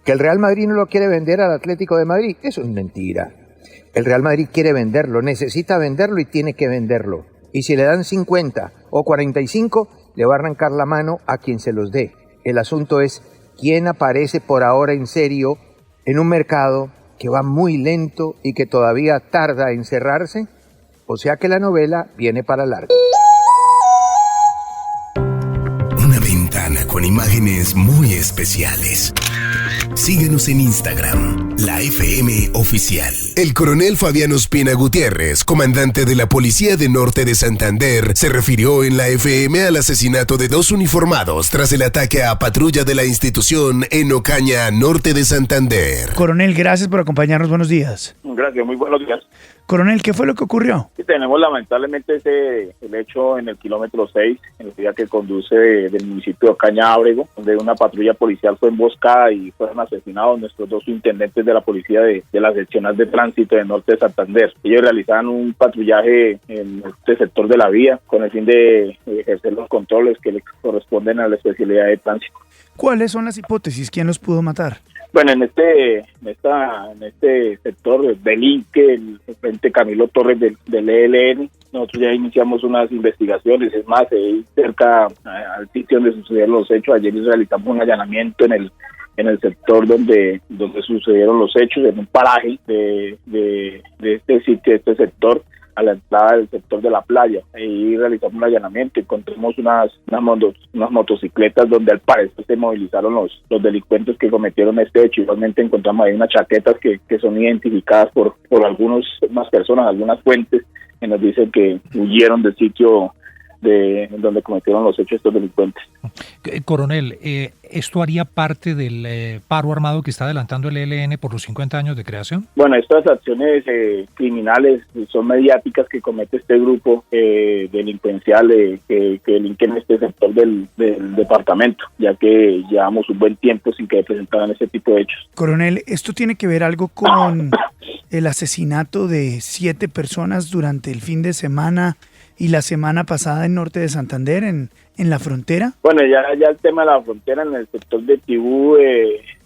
¿Que el Real Madrid no lo quiere vender al Atlético de Madrid? Eso es mentira. El Real Madrid quiere venderlo, necesita venderlo y tiene que venderlo. Y si le dan 50 o 45, le va a arrancar la mano a quien se los dé. El asunto es quién aparece por ahora en serio en un mercado que va muy lento y que todavía tarda en cerrarse. O sea que la novela viene para largo. Una ventana con imágenes muy especiales. Síguenos en Instagram, La FM Oficial. El coronel Fabián Ospina Gutiérrez, comandante de la Policía de Norte de Santander, se refirió en La FM al asesinato de 2 uniformados tras el ataque a patrulla de la institución en Ocaña, Norte de Santander. Coronel, gracias por acompañarnos. Buenos días. Gracias, muy buenos días. Coronel, ¿qué fue lo que ocurrió? Sí, tenemos lamentablemente el hecho en el kilómetro 6, en el día que conduce del municipio de Ocaña Ábrego, donde una patrulla policial fue emboscada y fueron asesinados nuestros 2 intendentes de la policía de la seccional de tránsito de Norte de Santander. Ellos realizaban un patrullaje en este sector de la vía con el fin de ejercer los controles que le corresponden a la especialidad de tránsito. ¿Cuáles son las hipótesis? ¿Quién los pudo matar? Bueno, en este sector delinque el frente Camilo Torres del ELN. Nosotros ya iniciamos unas investigaciones, es más, cerca al sitio donde sucedieron los hechos. Ayer realizamos un allanamiento en el sector donde sucedieron los hechos, en un paraje de este sitio, de este sector, a la entrada del sector de la playa. Ahí realizamos un allanamiento, encontramos unas motocicletas donde al parecer se movilizaron los delincuentes que cometieron este hecho. Igualmente encontramos ahí unas chaquetas que son identificadas por más personas, algunas fuentes que nos dicen que huyeron del sitio de donde cometieron los hechos estos delincuentes. Coronel, ¿esto haría parte del paro armado que está adelantando el ELN por los 50 años de creación? Bueno, estas acciones criminales son mediáticas que comete este grupo delincuencial que delinque en este sector del departamento, ya que llevamos un buen tiempo sin que presentaran ese tipo de hechos. Coronel, ¿esto tiene que ver algo con el asesinato de 7 personas durante el fin de semana y la semana pasada en Norte de Santander, en la frontera? Bueno, ya el tema de la frontera, en el sector de Tibú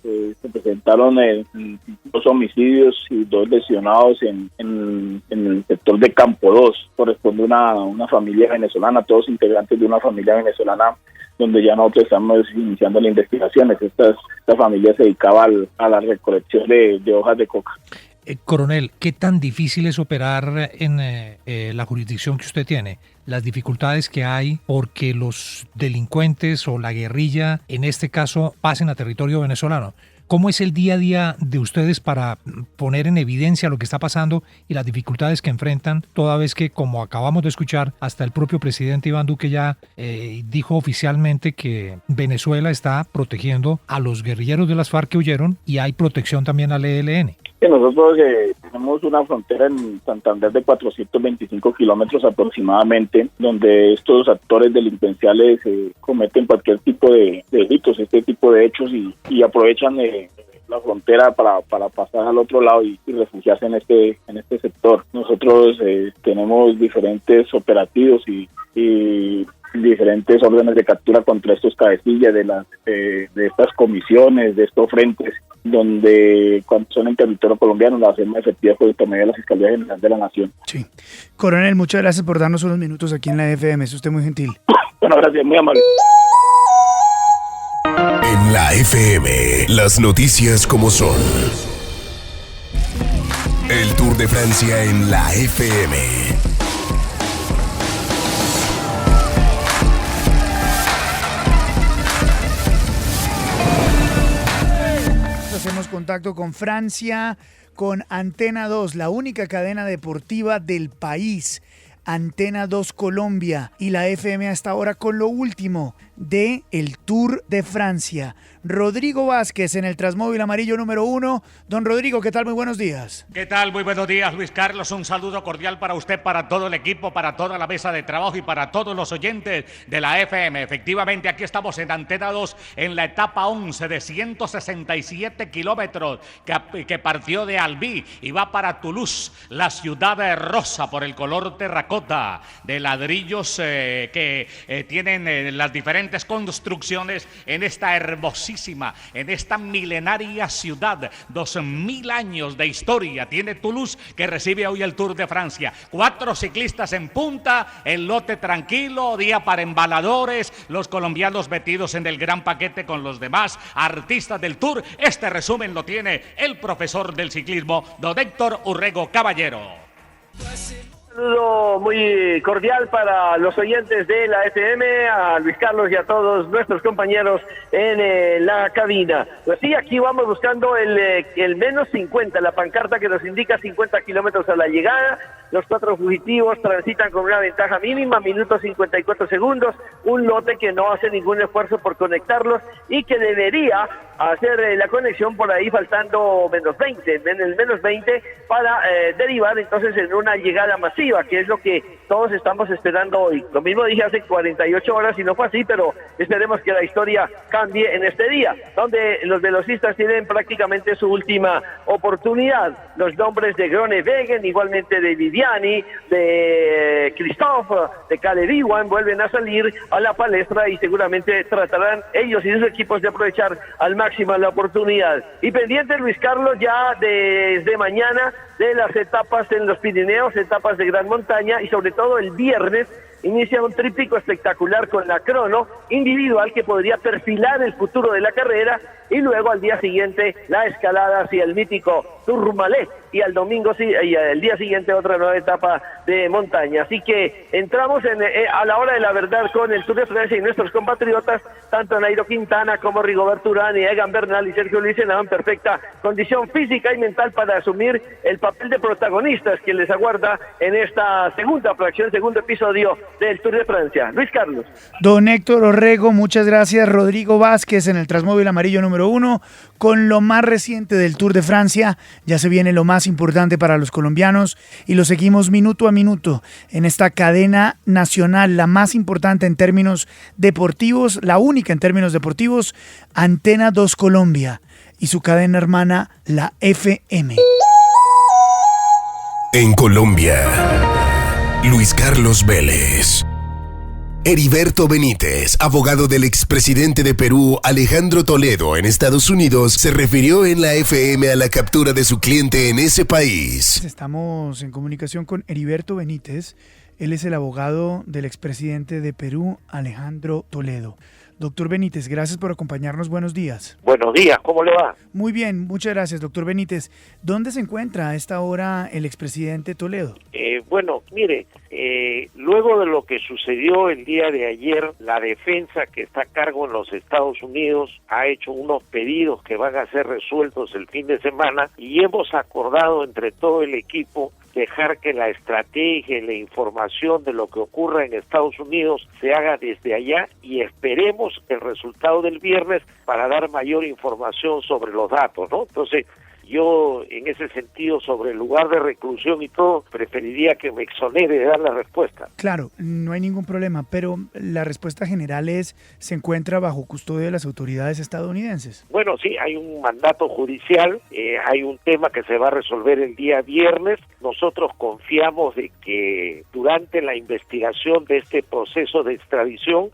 se presentaron 2 homicidios y 2 lesionados en el sector de Campo 2. Corresponde a una familia venezolana, todos integrantes de una familia venezolana, donde ya nosotros estamos iniciando las investigaciones. Esta familia se dedicaba a la recolección de hojas de coca. Coronel, ¿qué tan difícil es operar en la jurisdicción que usted tiene? Las dificultades que hay porque los delincuentes o la guerrilla, en este caso, pasen a territorio venezolano. ¿Cómo es el día a día de ustedes para poner en evidencia lo que está pasando y las dificultades que enfrentan, toda vez que, como acabamos de escuchar, hasta el propio presidente Iván Duque ya dijo oficialmente que Venezuela está protegiendo a los guerrilleros de las FARC que huyeron y hay protección también al ELN? Nosotros tenemos una frontera en Santander de 425 kilómetros aproximadamente, donde estos actores delincuenciales cometen cualquier tipo de delitos, este tipo de hechos y aprovechan la frontera para pasar al otro lado y refugiarse en este sector. Nosotros tenemos diferentes operativos y diferentes órdenes de captura contra estos cabecillas de estas comisiones, de estos frentes, donde cuando son en territorio colombiano las hacemos efectivas por el medio de la Fiscalía General de la Nación. Sí. Coronel, muchas gracias por darnos unos minutos aquí en la FM, es usted muy gentil. Bueno, gracias, muy amable. En la FM, las noticias como son. El Tour de Francia en la FM. Hacemos contacto con Francia, con Antena 2, la única cadena deportiva del país. Antena 2 Colombia y la FM hasta ahora con lo último de el Tour de Francia. Rodrigo Vázquez en el Transmóvil amarillo número 1. Don Rodrigo, ¿qué tal? Muy buenos días. ¿Qué tal? Muy buenos días, Luis Carlos. Un saludo cordial para usted, para todo el equipo, para toda la mesa de trabajo y para todos los oyentes de la FM. Efectivamente, aquí estamos en Antena 2 en la etapa 11 de 167 kilómetros que partió de Albi y va para Toulouse, la ciudad rosa por el color terracota de ladrillos que tienen las diferentes construcciones en esta hermosísima, en esta milenaria ciudad. 2000 años de historia tiene Toulouse, que recibe hoy el Tour de Francia. 4 ciclistas en punta, el lote tranquilo, día para embaladores, los colombianos metidos en el gran paquete con los demás artistas del Tour. Este resumen lo tiene el profesor del ciclismo, don Héctor Urrego Caballero. Un saludo muy cordial para los oyentes de la FM, a Luis Carlos y a todos nuestros compañeros en la cabina. Pues sí, aquí vamos buscando el menos 50, la pancarta que nos indica 50 kilómetros a la llegada. Los 4 fugitivos transitan con una ventaja mínima, minuto 54 segundos, un lote que no hace ningún esfuerzo por conectarlos y que debería hacer la conexión por ahí faltando menos 20 para derivar entonces en una llegada masiva, que es lo que todos estamos esperando hoy. Lo mismo dije hace 48 horas y no fue así, pero esperemos que la historia cambie en este día, donde los velocistas tienen prácticamente su última oportunidad. Los nombres de Groenewegen, igualmente de Viviani, de Christophe, de Caleb Ewan vuelven a salir a la palestra y seguramente tratarán ellos y sus equipos de aprovechar al máximo la oportunidad. Y pendiente, Luis Carlos, ya desde mañana de las etapas en los Pirineos, etapas de gran montaña, y sobre todo el viernes inicia un tríptico espectacular con la crono individual que podría perfilar el futuro de la carrera, y luego al día siguiente la escalada hacia el mítico Tourmalet, y al domingo y al día siguiente otra nueva etapa de montaña. Así que entramos a la hora de la verdad con el Tour de Francia y nuestros compatriotas, tanto Nairo Quintana como Rigoberto Urán y Egan Bernal y Sergio Luis en perfecta condición física y mental para asumir el papel de protagonistas que les aguarda en esta segunda fracción, segundo episodio del Tour de Francia. Luis Carlos. Don Héctor Orrego, muchas gracias. Rodrigo Vázquez en el Transmóvil amarillo número 1 con lo más reciente del Tour de Francia. Ya se viene lo más importante para los colombianos y lo seguimos minuto a minuto en esta cadena nacional, la más importante en términos deportivos, la única en términos deportivos, Antena 2 Colombia y su cadena hermana, la FM. En Colombia, Luis Carlos Vélez. Heriberto Benítez, abogado del expresidente de Perú, Alejandro Toledo, en Estados Unidos, se refirió en la FM a la captura de su cliente en ese país. Estamos en comunicación con Heriberto Benítez. Él es el abogado del expresidente de Perú, Alejandro Toledo. Doctor Benítez, gracias por acompañarnos. Buenos días. Buenos días, ¿cómo le va? Muy bien, muchas gracias, doctor Benítez. ¿Dónde se encuentra a esta hora el expresidente Toledo? Bueno, mire, luego de lo que sucedió el día de ayer, la defensa que está a cargo en los Estados Unidos ha hecho unos pedidos que van a ser resueltos el fin de semana y hemos acordado entre todo el equipo dejar que la estrategia y la información de lo que ocurra en Estados Unidos se haga desde allá y esperemos el resultado del viernes para dar mayor información sobre los datos, ¿no? Entonces, yo, en ese sentido, sobre el lugar de reclusión y todo, preferiría que me exonere de dar la respuesta. Claro, no hay ningún problema, pero la respuesta general es, ¿se encuentra bajo custodia de las autoridades estadounidenses? Bueno, sí, hay un mandato judicial, hay un tema que se va a resolver el día viernes. Nosotros confiamos de que durante la investigación de este proceso de extradición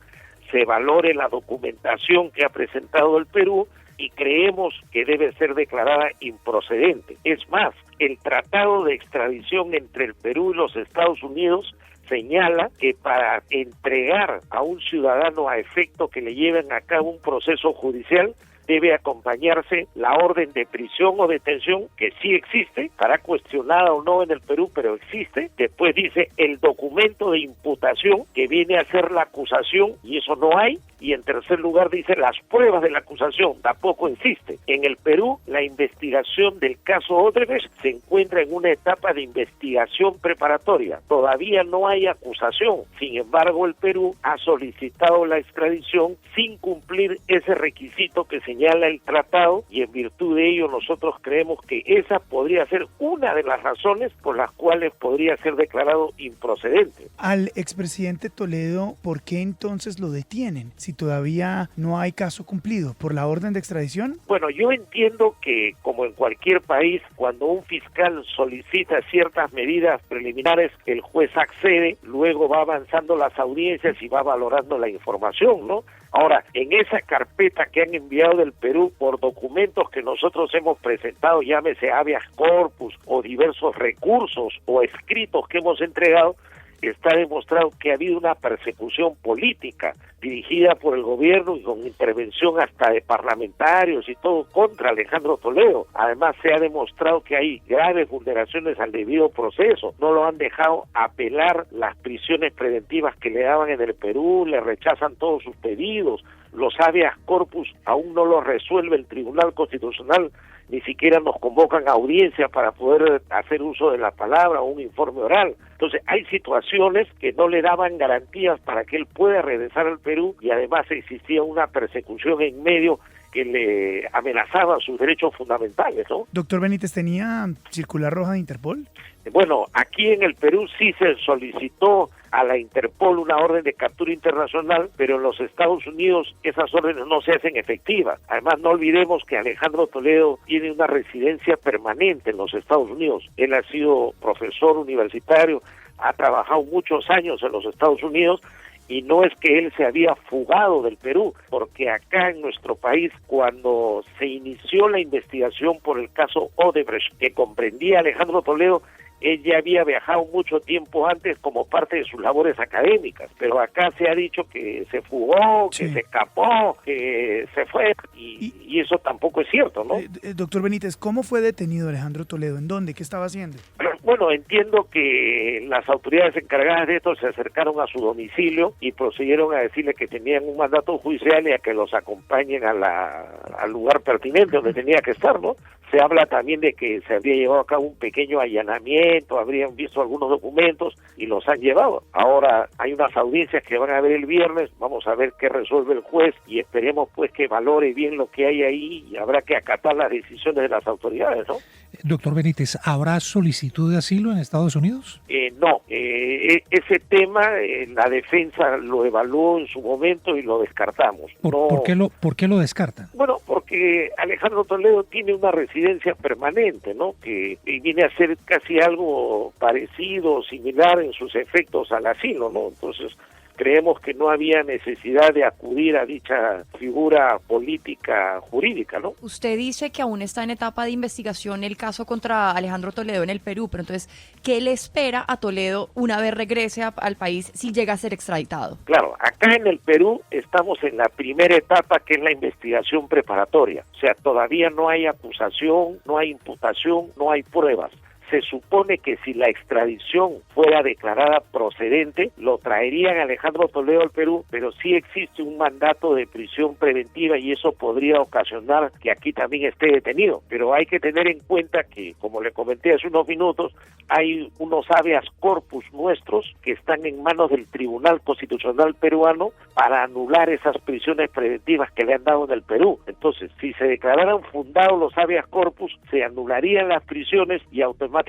se valore la documentación que ha presentado el Perú y creemos que debe ser declarada improcedente. Es más, el tratado de extradición entre el Perú y los Estados Unidos señala que para entregar a un ciudadano a efecto que le lleven a cabo un proceso judicial debe acompañarse la orden de prisión o detención, que sí existe, estará cuestionada o no en el Perú, pero existe. Después dice el documento de imputación, que viene a ser la acusación, y eso no hay. Y en tercer lugar dice las pruebas de la acusación, tampoco existe. En el Perú, la investigación del caso Odebrecht se encuentra en una etapa de investigación preparatoria. Todavía no hay acusación. Sin embargo, el Perú ha solicitado la extradición sin cumplir ese requisito que señala el tratado, y en virtud de ello nosotros creemos que esa podría ser una de las razones por las cuales podría ser declarado improcedente. Al expresidente Toledo, ¿por qué entonces lo detienen? Si todavía no hay caso cumplido, ¿por la orden de extradición? Bueno, yo entiendo que, como en cualquier país, cuando un fiscal solicita ciertas medidas preliminares, el juez accede, luego va avanzando las audiencias y va valorando la información, ¿no? Ahora, en esa carpeta que han enviado del Perú por documentos que nosotros hemos presentado, llámese habeas corpus o diversos recursos o escritos que hemos entregado, está demostrado que ha habido una persecución política dirigida por el gobierno y con intervención hasta de parlamentarios y todo contra Alejandro Toledo. Además, se ha demostrado que hay graves vulneraciones al debido proceso. No lo han dejado apelar las prisiones preventivas que le daban en el Perú, le rechazan todos sus pedidos. Los habeas corpus aún no los resuelve el Tribunal Constitucional, ni siquiera nos convocan a audiencia para poder hacer uso de la palabra o un informe oral. Entonces hay situaciones que no le daban garantías para que él pueda regresar al Perú, y además existía una persecución en medio que le amenazaba sus derechos fundamentales, ¿no? Doctor Benítez, ¿tenía circular roja de Interpol? Bueno, aquí en el Perú sí se solicitó a la Interpol una orden de captura internacional, pero en los Estados Unidos esas órdenes no se hacen efectivas. Además, no olvidemos que Alejandro Toledo tiene una residencia permanente en los Estados Unidos. Él ha sido profesor universitario, ha trabajado muchos años en los Estados Unidos, y no es que él se había fugado del Perú, porque acá en nuestro país, cuando se inició la investigación por el caso Odebrecht, que comprendía a Alejandro Toledo, él ya había viajado mucho tiempo antes como parte de sus labores académicas, pero acá se ha dicho que se fugó, que se escapó, que se fue, y eso tampoco es cierto, ¿no? Doctor Benítez, ¿cómo fue detenido Alejandro Toledo? ¿En dónde? ¿Qué estaba haciendo? Bueno, entiendo que las autoridades encargadas de esto se acercaron a su domicilio y procedieron a decirle que tenían un mandato judicial y a que los acompañen al lugar pertinente donde tenía que estar, ¿no? Se habla también de que se habría llevado a cabo un pequeño allanamiento, habrían visto algunos documentos y los han llevado. Ahora hay unas audiencias que van a haber el viernes, vamos a ver qué resuelve el juez y esperemos pues que valore bien lo que hay ahí, y habrá que acatar las decisiones de las autoridades, ¿no? Doctor Benítez, ¿habrá solicitud de asilo en Estados Unidos? No, ese tema la defensa lo evaluó en su momento y lo descartamos. ¿Por qué lo descartan? Bueno, porque Alejandro Toledo tiene una residencia permanente, ¿no? Que viene a ser casi algo parecido, similar en sus efectos al asilo, ¿no? Entonces, creemos que no había necesidad de acudir a dicha figura política jurídica, ¿no? Usted dice que aún está en etapa de investigación el caso contra Alejandro Toledo en el Perú, pero entonces, ¿qué le espera a Toledo una vez regrese al país si llega a ser extraditado? Claro, acá en el Perú estamos en la primera etapa, que es la investigación preparatoria. O sea, todavía no hay acusación, no hay imputación, no hay pruebas. Se supone que si la extradición fuera declarada procedente, lo traerían a Alejandro Toledo al Perú, pero sí existe un mandato de prisión preventiva y eso podría ocasionar que aquí también esté detenido. Pero hay que tener en cuenta que, como le comenté hace unos minutos, hay unos habeas corpus nuestros que están en manos del Tribunal Constitucional peruano para anular esas prisiones preventivas que le han dado en el Perú. Entonces, si se declararan fundados los habeas corpus, se anularían las prisiones y automáticamente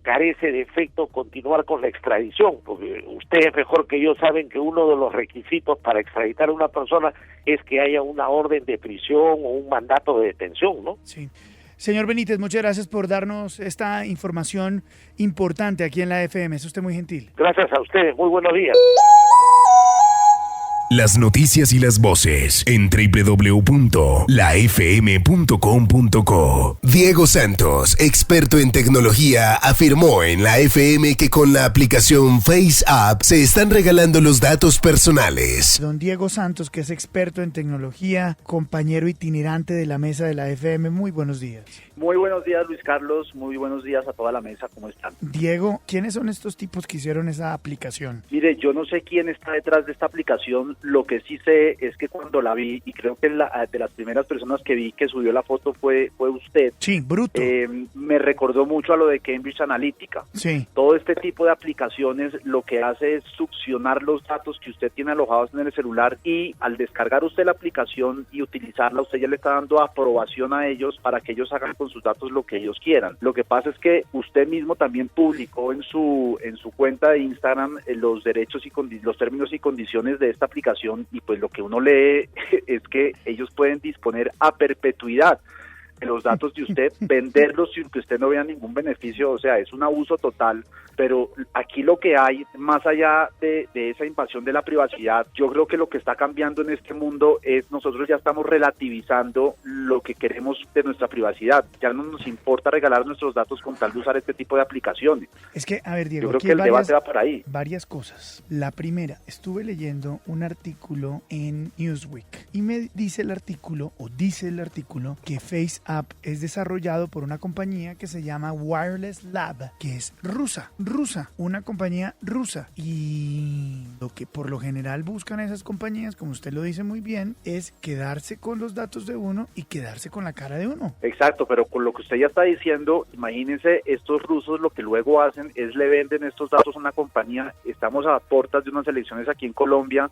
carece de efecto continuar con la extradición, porque ustedes mejor que yo saben que uno de los requisitos para extraditar a una persona es que haya una orden de prisión o un mandato de detención, ¿no? Sí. Señor Benítez, muchas gracias por darnos esta información importante aquí en la FM. Es usted muy gentil. Gracias a ustedes. Muy buenos días. Las noticias y las voces en www.lafm.com.co. Diego Santos, experto en tecnología, afirmó en la FM que con la aplicación FaceApp se están regalando los datos personales. Don Diego Santos, que es experto en tecnología, compañero itinerante de la mesa de la FM, muy buenos días. Muy buenos días, Luis Carlos. Muy buenos días a toda la mesa. ¿Cómo están? Diego, ¿quiénes son estos tipos que hicieron esa aplicación? Mire, yo no sé quién está detrás de esta aplicación. Lo que sí sé es que cuando la vi, y creo que de las primeras personas que vi que subió la foto fue usted. Sí, bruto. Me recordó mucho a lo de Cambridge Analytica. Sí. Todo este tipo de aplicaciones lo que hace es succionar los datos que usted tiene alojados en el celular y al descargar usted la aplicación y utilizarla, usted ya le está dando aprobación a ellos para que ellos hagan con sus datos lo que ellos quieran. Lo que pasa es que usted mismo también publicó en su cuenta de Instagram los derechos y los términos y condiciones de esta aplicación, y pues lo que uno lee es que ellos pueden disponer a perpetuidad de los datos de usted, venderlos sin que usted no vea ningún beneficio. O sea, es un abuso total. Pero aquí lo que hay, más allá de esa invasión de la privacidad, yo creo que lo que está cambiando en este mundo es nosotros ya estamos relativizando lo que queremos de nuestra privacidad. Ya no nos importa regalar nuestros datos con tal de usar este tipo de aplicaciones. Es que, a ver, Diego, yo creo que el debate va por ahí. Varias cosas. La primera, estuve leyendo un artículo en Newsweek y me dice el artículo, que FaceApp es desarrollado por una compañía que se llama Wireless Lab, que es rusa, una compañía rusa, y lo que por lo general buscan esas compañías, como usted lo dice muy bien, es quedarse con los datos de uno y quedarse con la cara de uno. Exacto, pero con lo que usted ya está diciendo, imagínense, estos rusos lo que luego hacen es le venden estos datos a una compañía. Estamos a puertas de unas elecciones aquí en Colombia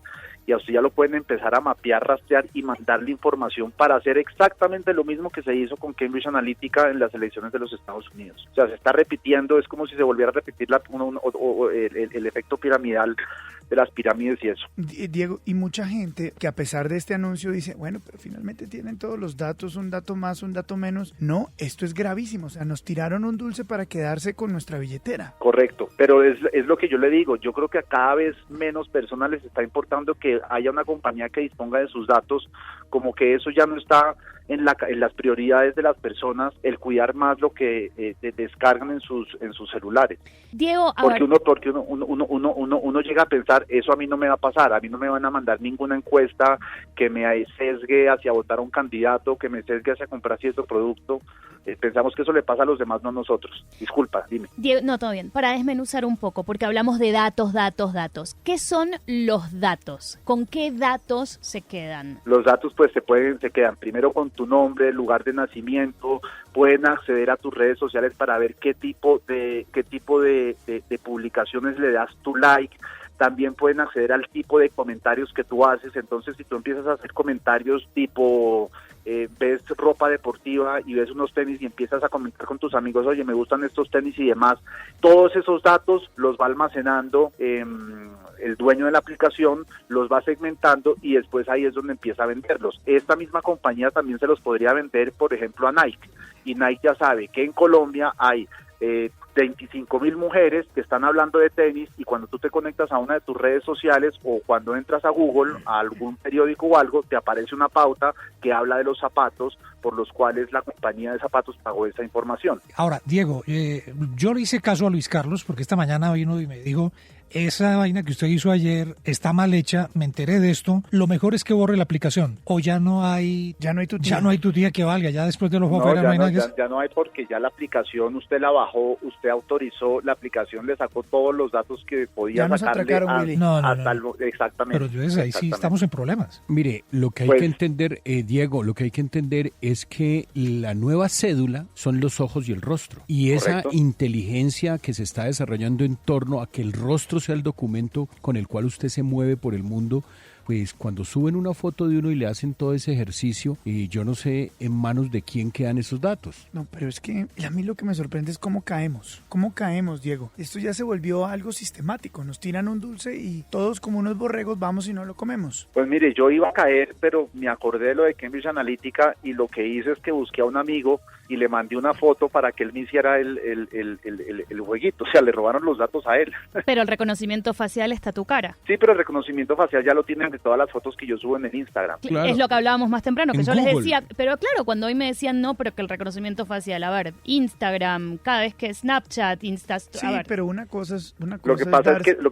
y a usted ya lo pueden empezar a mapear, rastrear y mandarle información para hacer exactamente lo mismo que se hizo con Cambridge Analytica en las elecciones de los Estados Unidos. O sea, se está repitiendo, es como si se volviera a repetir el efecto piramidal de las pirámides y eso. Diego, y mucha gente que a pesar de este anuncio dice, bueno, pero finalmente tienen todos los datos, un dato más, un dato menos. No, esto es gravísimo, o sea, nos tiraron un dulce para quedarse con nuestra billetera. Correcto, pero es lo que yo le digo, yo creo que a cada vez menos personas les está importando que haya una compañía que disponga de sus datos, como que eso ya no está en las prioridades de las personas, el cuidar más lo que descargan en sus celulares. Diego, porque uno llega a pensar, eso a mí no me va a pasar, a mí no me van a mandar ninguna encuesta que me sesgue hacia votar a un candidato, que me sesgue hacia comprar cierto producto. Pensamos que eso le pasa a los demás, no a nosotros. Disculpa, dime. Diego, no, todo bien. Para desmenuzar un poco, porque hablamos de datos. ¿Qué son los datos? ¿Con qué datos se quedan? Los datos pues se quedan primero con tu nombre, lugar de nacimiento, pueden acceder a tus redes sociales para ver qué tipo de publicaciones le das tu like. También pueden acceder al tipo de comentarios que tú haces. Entonces, si tú empiezas a hacer comentarios tipo ves ropa deportiva y ves unos tenis y empiezas a comentar con tus amigos, oye, me gustan estos tenis y demás, todos esos datos los va almacenando el dueño de la aplicación, los va segmentando y después ahí es donde empieza a venderlos. Esta misma compañía también se los podría vender, por ejemplo, a Nike, y Nike ya sabe que en Colombia hay 25.000 mujeres que están hablando de tenis, y cuando tú te conectas a una de tus redes sociales o cuando entras a Google, a algún periódico o algo, te aparece una pauta que habla de los zapatos por los cuales la compañía de zapatos pagó esa información. Ahora, Diego, yo le hice caso a Luis Carlos porque esta mañana vino y me dijo: esa vaina que usted hizo ayer está mal hecha, me enteré de esto, lo mejor es que borre la aplicación, o ya no hay tu tía que valga, ya después de los juegos no hay nada que... Ya no hay, porque ya la aplicación usted la bajó, usted autorizó, la aplicación le sacó todos los datos que podía sacarle exactamente. Pero entonces ahí sí estamos en problemas. Mire, lo que hay que entender, Diego, lo que hay que entender es que la nueva cédula son los ojos y el rostro, y esa inteligencia que se está desarrollando en torno a que el rostro sea el documento con el cual usted se mueve por el mundo, pues cuando suben una foto de uno y le hacen todo ese ejercicio, yo no sé en manos de quién quedan esos datos. No, pero es que a mí lo que me sorprende es cómo caemos, Diego. Esto ya se volvió algo sistemático, nos tiran un dulce y todos como unos borregos vamos y no lo comemos. Pues mire, yo iba a caer, pero me acordé de lo de Cambridge Analytica y lo que hice es que busqué a un amigo y le mandé una foto para que él me hiciera el jueguito, o sea, le robaron los datos a él. Pero el reconocimiento facial está a tu cara. Sí, pero el reconocimiento facial ya lo tienen de todas las fotos que yo subo en el Instagram. Claro. Es lo que hablábamos más temprano, que En yo Google. les decía, pero claro, cuando hoy me decían no, pero que el reconocimiento facial, a ver, Instagram, cada vez que Snapchat, Sí, pero una cosa es lo que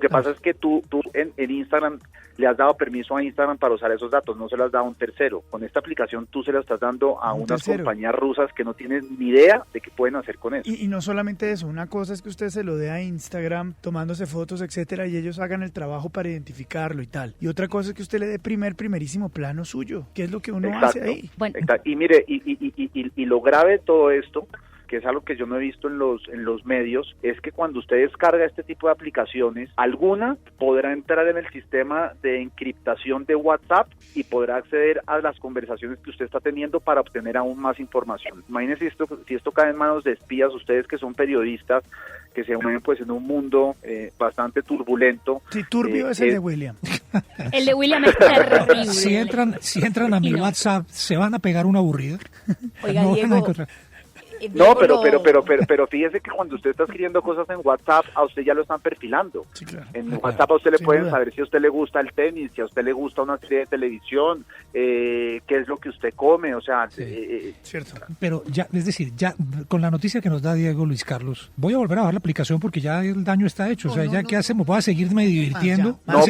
pasa es que tú en Instagram le has dado permiso a Instagram para usar esos datos, no se los has dado a un tercero. Con esta aplicación tú se la estás dando a unas compañías rusas que no tienen ni idea de qué pueden hacer con eso. Y no solamente eso, una cosa es que usted se lo dé a Instagram tomándose fotos, etcétera, y ellos hagan el trabajo para identificarlo y tal. Y otra cosa es que usted le dé primerísimo plano suyo, que es lo que uno hace ahí. Bueno. Y mire, y lo grave de todo esto, que es algo que yo no he visto en los medios, es que cuando usted descarga este tipo de aplicaciones, alguna podrá entrar en el sistema de encriptación de WhatsApp y podrá acceder a las conversaciones que usted está teniendo para obtener aún más información. Imagínense si esto cae en manos de espías, ustedes que son periodistas, que se mueven pues en un mundo bastante turbulento. Sí, turbio es el de William. El de William es terrible. Si entran a mi WhatsApp, se van a pegar una aburrida. Oiga, no Diego, van a encontrar. No, pero fíjese que cuando usted está escribiendo cosas en WhatsApp, a usted ya lo están perfilando. Sí, claro. En WhatsApp a usted le pueden duda. saber si a usted le gusta el tenis, si a usted le gusta una serie de televisión, qué es lo que usted come, o sea... Cierto. Pero ya, es decir, ya con la noticia que nos da Diego Luis Carlos, voy a volver a bajar la aplicación porque ya el daño está hecho. O sea, ¿qué hacemos? ¿Voy a seguirme divirtiendo? No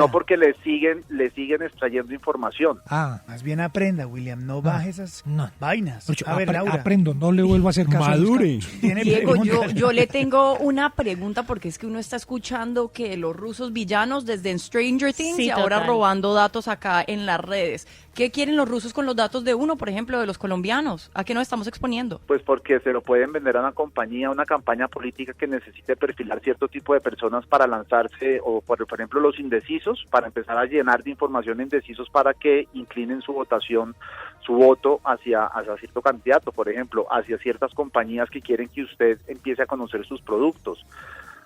porque le siguen extrayendo información. Más bien aprenda, William, no baje esas vainas. Pero A ver, Laura. aprendo, no le vuelvo a hacer caso. Madure. Diego, yo le tengo una pregunta porque es que uno está escuchando que los rusos villanos desde en Stranger Things Sí, y ahora total. robando datos acá en las redes. ¿Qué quieren los rusos con los datos de uno, por ejemplo, de los colombianos? ¿A qué nos estamos exponiendo? Pues porque se lo pueden vender a una compañía, una campaña política que necesite perfilar cierto tipo de personas para lanzarse, o por ejemplo los indecisos, para empezar a llenar de información indecisos para que inclinen su votación, su voto hacia cierto candidato, por ejemplo, hacia ciertas compañías que quieren que usted empiece a conocer sus productos.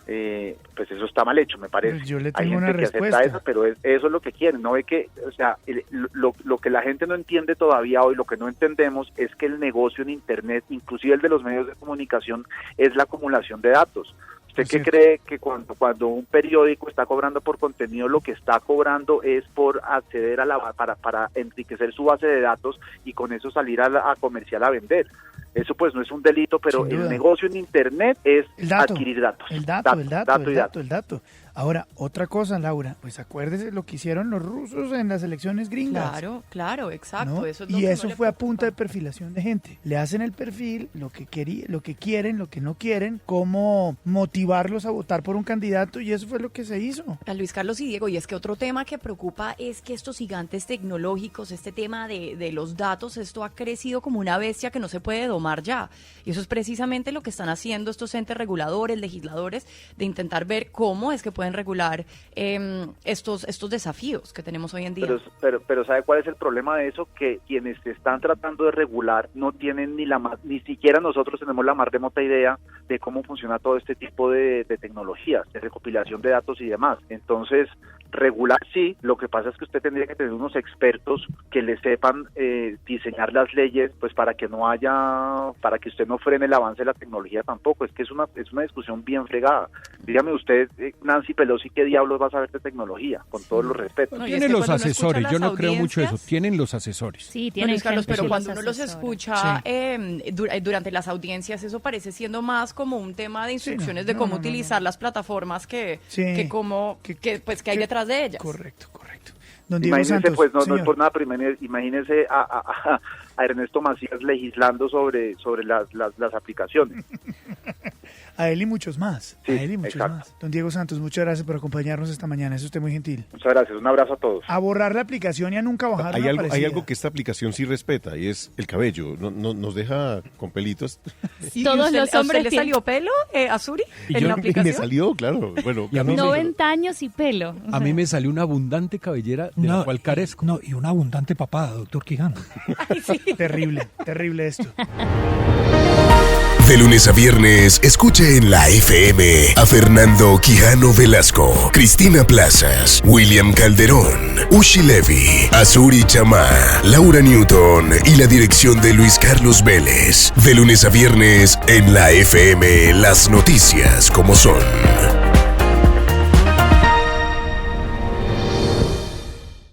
Pues eso está mal hecho, me parece. Pues yo le Hay tengo gente una que respuesta. acepta eso, pero eso es lo que quieren. No ve que, o sea, lo que la gente no entiende todavía hoy, lo que no entendemos es que el negocio en Internet, inclusive el de los medios de comunicación, es la acumulación de datos. ¿Usted qué cree que cuando un periódico está cobrando por contenido, lo que está cobrando es por acceder para enriquecer su base de datos y con eso salir a comercial a vender? Eso pues no es un delito, pero el negocio en Internet es adquirir datos. El dato. Ahora, otra cosa, Laura, pues acuérdese lo que hicieron los rusos en las elecciones gringas. Claro, exacto. ¿no? Eso es lo Y que eso no le fue a punta de perfilación de gente. Le hacen el perfil, lo que quieren, lo que no quieren, cómo motivarlos a votar por un candidato, y eso fue lo que se hizo. A Luis Carlos y Diego, y es que otro tema que preocupa es que estos gigantes tecnológicos, este tema de los datos, esto ha crecido como una bestia que no se puede domar ya. Y eso es precisamente lo que están haciendo estos entes reguladores, legisladores, de intentar ver cómo es que pueden regular estos desafíos que tenemos hoy en día. Pero ¿sabe cuál es el problema de eso? Que quienes están tratando de regular no tienen ni siquiera nosotros tenemos la más remota idea de cómo funciona todo este tipo de tecnologías, de recopilación de datos y demás. Entonces, regular sí, lo que pasa es que usted tendría que tener unos expertos que le sepan diseñar las leyes, pues para que usted no frene el avance de la tecnología tampoco. Es que es una discusión bien fregada. Dígame usted, Nancy Pelosi, ¿qué diablos va a saber de tecnología? Con todos los respetos. No, tienen los asesores, yo no creo mucho eso, tienen los asesores. Sí, tienen Carlos, pero cuando los uno los escucha durante las audiencias, eso parece siendo más como un tema de instrucciones de cómo utilizar las plataformas que hay detrás de ellas. Correcto. Don Diego Imagínese, Santos, pues no señor. es por nada, pero imagínese a Ernesto Macías legislando sobre las aplicaciones. A él y muchos más. Sí, a él y muchos exacto. más. Don Diego Santos, muchas gracias por acompañarnos esta mañana. Es usted muy gentil. Muchas gracias. Un abrazo a todos. A borrar la aplicación y a nunca bajarla. Hay algo que esta aplicación sí respeta y es el cabello. No, nos deja con pelitos. Sí, Todos los hombres ¿le salió pelo, Azuri, Y en yo la aplicación? me salió, claro. Bueno, Y a mí 90 años y pelo. A mí me salió una abundante cabellera de la cual carezco. No, y una abundante papada, doctor Quijano. Terrible esto. De lunes a viernes, escuche en la FM a Fernando Quijano Velasco, Cristina Plazas, William Calderón, Ushi Levy, Azuri Chamá, Laura Newton y la dirección de Luis Carlos Vélez. De lunes a viernes, en la FM, las noticias como son.